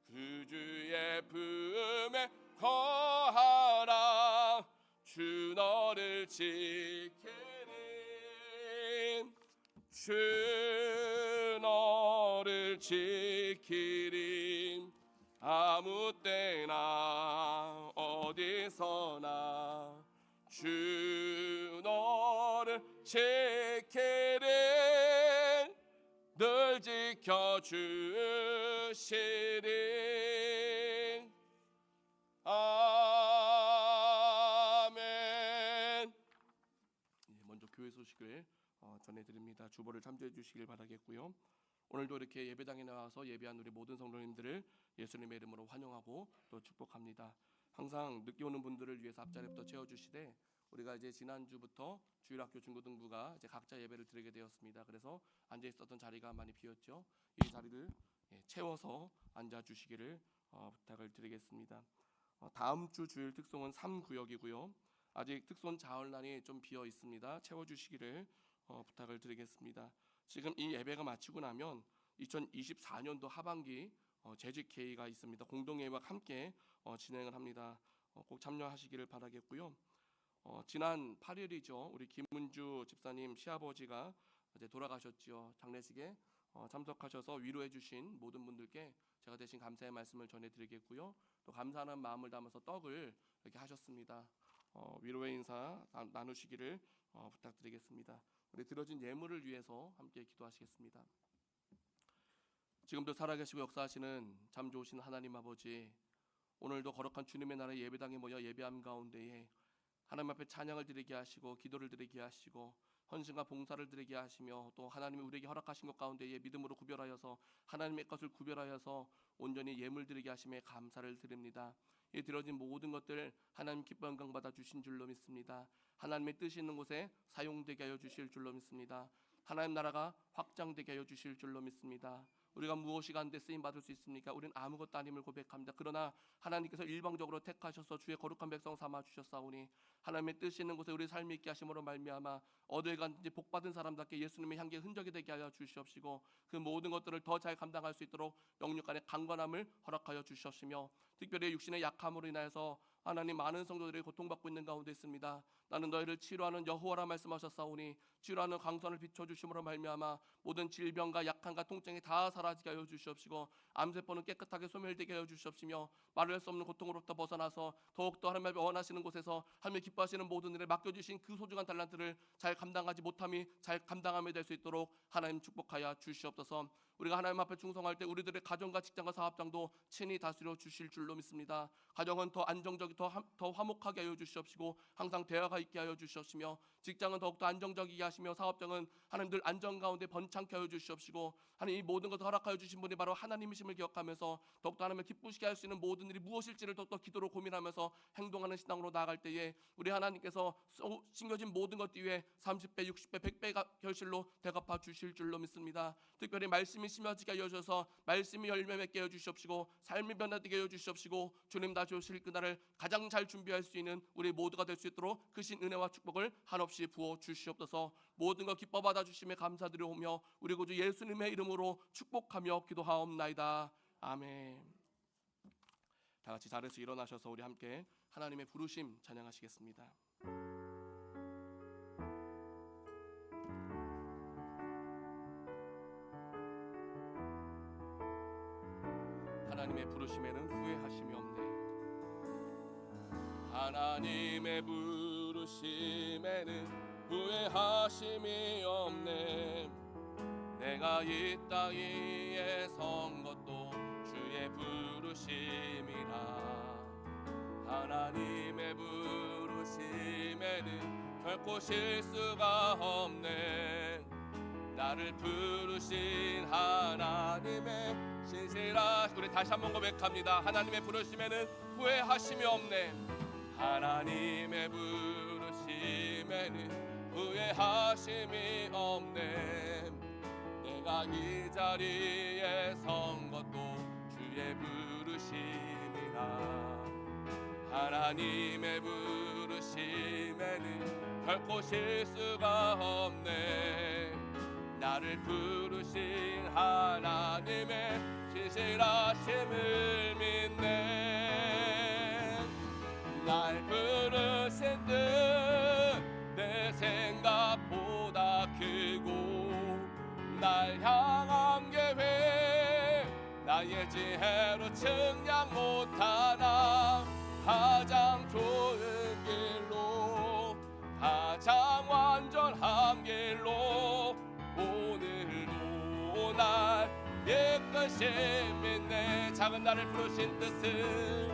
그 주의 품에 거하라 주 너를 지키리 주 너를 지키리 아무 때나 어디서나 주 너를 지키리 늘 지켜주시리 아멘. 먼저 교회 소식을 전해드립니다. 주보를 참조해 주시길 바라겠고요. 오늘도 이렇게 예배당에 나와서 예배한 우리 모든 성도님들을 예수님의 이름으로 환영하고 또 축복합니다. 항상 늦게 오는 분들을 위해서 앞자리부터 채워주시되 우리가 이제 지난주부터 주일학교 중고등부가 이제 각자 예배를 드리게 되었습니다. 그래서 앉아 있었던 자리가 많이 비었죠. 이 자리를 채워서 앉아 주시기를 부탁을 드리겠습니다. 다음 주 주일 특송은 3구역이고요. 아직 특송 자흘날이 좀 비어 있습니다. 채워주시기를 부탁을 드리겠습니다. 지금 이 예배가 마치고 나면 2024년도 하반기 재직회의가 있습니다. 공동회의와 함께 진행을 합니다. 꼭 참여하시기를 바라겠고요. 지난 8일이죠. 우리 김문주 집사님 시아버지가 이제 돌아가셨지요. 장례식에 참석하셔서 위로해 주신 모든 분들께 제가 대신 감사의 말씀을 전해드리겠고요. 또 감사하는 마음을 담아서 떡을 이렇게 하셨습니다. 위로의 인사 나누시기를 부탁드리겠습니다. 우리 드려진 예물을 위해서 함께 기도하시겠습니다. 지금도 살아계시고 역사하시는 참 좋으신 하나님 아버지, 오늘도 거룩한 주님의 나라의 예배당에 모여 예배함 가운데에 하나님 앞에 찬양을 드리게 하시고 기도를 드리게 하시고 헌신과 봉사를 드리게 하시며 또 하나님이 우리에게 허락하신 것 가운데에 믿음으로 구별하여서 하나님의 것을 구별하여서 온전히 예물 드리게 하심에 감사를 드립니다. 이 드려진 모든 것들 하나님 기뻐 영광 받아 주신 줄로 믿습니다. 하나님의 뜻이 있는 곳에 사용되게 하여 주실 줄로 믿습니다. 하나님 나라가 확장되게 하여 주실 줄로 믿습니다. 우리가 무엇이 가운데 쓰임 받을 수 있습니까? 우리는 아무것도 아님을 고백합니다. 그러나 하나님께서 일방적으로 택하셔서 주의 거룩한 백성 삼아 주셨사오니 하나님의 뜻이 있는 곳에 우리 삶이 있게 하심으로 말미암아 어디에 갔든지 복받은 사람답게 예수님의 향기의 흔적이 되게 하여 주시옵시고 그 모든 것들을 더 잘 감당할 수 있도록 영육 간의 강건함을 허락하여 주시옵시며 특별히 육신의 약함으로 인하여서 하나님 많은 성도들이 고통받고 있는 가운데 있습니다. 나는 너희를 치료하는 여호와라 말씀하셨사오니 치료하는 강선을 비춰주심으로 말미암아 모든 질병과 약함과 통증이 다 사라지게 하여 주시옵시고 암세포는 깨끗하게 소멸되게 하여 주시옵시며 말할 수 없는 고통으로부터 벗어나서 더욱더 하나님을 원하시는 곳에서 하나님을 기뻐하시는 모든 일을 맡겨주신 그 소중한 달란트를 잘 감당하지 못함이 잘 감당함이 될 수 있도록 하나님 축복하여 주시옵소서. 우리가 하나님 앞에 충성할 때 우리들의 가정과 직장과 사업장도 친히 다스려 주실 줄로 믿습니다. 가정은 더 안정적이 더 화목하게 하여 주시옵시고 항상 대화가 있게 하여 주시옵시며 직장은 더욱더 안정적이게 하시며 사업장은 하나님들 안정 가운데 번창케 하여 주시옵시고 하나님 이 모든 것을 허락하여 주신 분이 바로 하나님이심을 기억하면서 더욱더 하나님을 기쁘시게 할 수 있는 모든 일이 무엇일지를 더욱더 기도로 고민하면서 행동하는 신앙으로 나아갈 때에 우리 하나님께서 심겨진 모든 것 위에 30배, 60배, 100배 결실로 대갚아 주실 줄로 믿습니다. 특별히 말씀이 심어지게 하여 주셔서 말씀이 열매 맺게 하여 주시옵시고 삶이 변화되게 하여 주시옵시고 주님 다시 오실 그날을 가장 잘 준비할 수 있는 우리 모두가 될 수 있도록 크신 은혜와 축복을 한없이 부어 주시옵소서. 모든 것 기뻐 받아 주심에 감사드려오며 우리 구주 예수님의 이름으로 축복하며 기도하옵나이다. 아멘. 다 같이 자리에서 일어나셔서 우리 함께 하나님의 부르심 찬양하시겠습니다. 하나님의 부르심에는 후회하심이 없네. 하나님의 부르심에는 후회하심이 없네. 내가 이 땅 위에 선 것도 주의 부르심이라. 하나님의 부르심에는 결코 실수가 없네. 나를 부르신 하나님의 신실하신 우리 다시 한번 고백합니다. 하나님의 부르심에는 후회하심이 없네. 하나님의 부르심에는 후회하심이 없네. 내가 이 자리에 선 것도 주의 부르심이라. 하나님의 부르심에는 결코 실수가 없네. 나를 부르신 하나님의 신실하심을 믿네. 날 부르신 뜻 내 생각보다 크고 날 향한 계획 나의 지혜로 측량 못하나. 가장 좋은 길로 가장 완전한 길로 오늘도 날 이끄시 믿네. 작은 나를 부르신 뜻을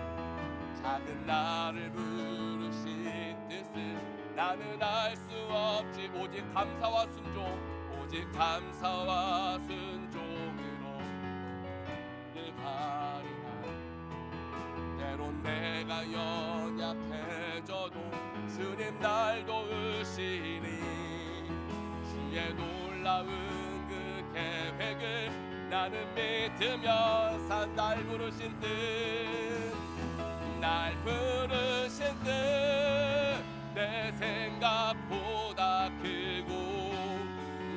작은 나를 부르신 뜻을 나는 알 수 없지. 오직 감사와 순종 오직 감사와 순종으로 늘 가리라. 때론 내가 연약해져도 주님 날 도우시니 주의 놀라운 그 계획을 나는 믿으며 날 부르신 뜻 날 부르신 뜻 내 생각보다 크고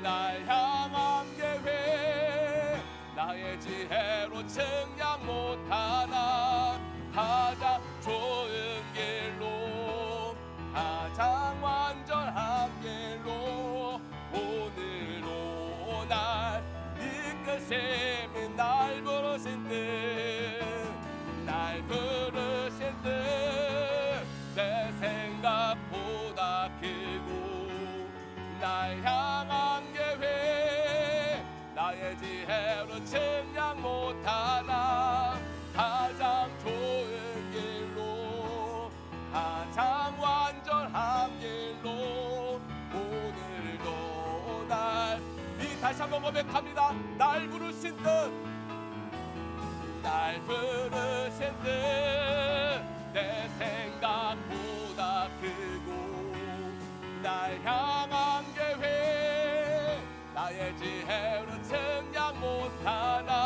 날 향한 계획 나의 지혜로 측량 못하나. 가장 좋은 길로 가장 완전한 길로 오늘도 날 이끄심이 날 부르신 뜻날 부르신 뜻 내 생각보다 크고 날 향한 계획 나의 지혜로 측량 못하나. 가장 좋은 길로 가장 완전한 길로 오늘도 날 다시 한번 고백합니다. 날 부르신 뜻 날 부르신 뜻 내 생각보다 크고 날 향한 계획 나의 지혜로 측량 못하나.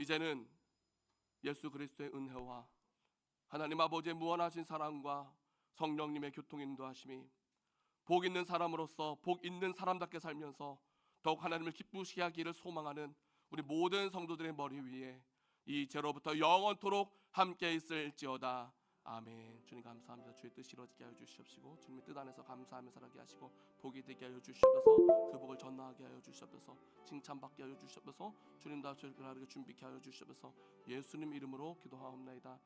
이제는 예수 그리스도의 은혜와 하나님 아버지의 무한하신 사랑과 성령님의 교통 인도하심이 복 있는 사람으로서 복 있는 사람답게 살면서 더욱 하나님을 기쁘시게 하기를 소망하는 우리 모든 성도들의 머리 위에 이제로부터 영원토록 함께 있을지어다. 아멘. 주님 감사합니다. 주의 뜻이 이루어지게 하여 주시옵시고 주님의 뜻 안에서 감사하며 살아가게 하시고 복이 되게 하여 주시옵소서. 그 복을 전하게 하여 주시옵소서. 칭찬받게 하여 주시옵소서. 주님 다시 준비케 하여 주시옵소서. 예수님 이름으로 기도하옵나이다.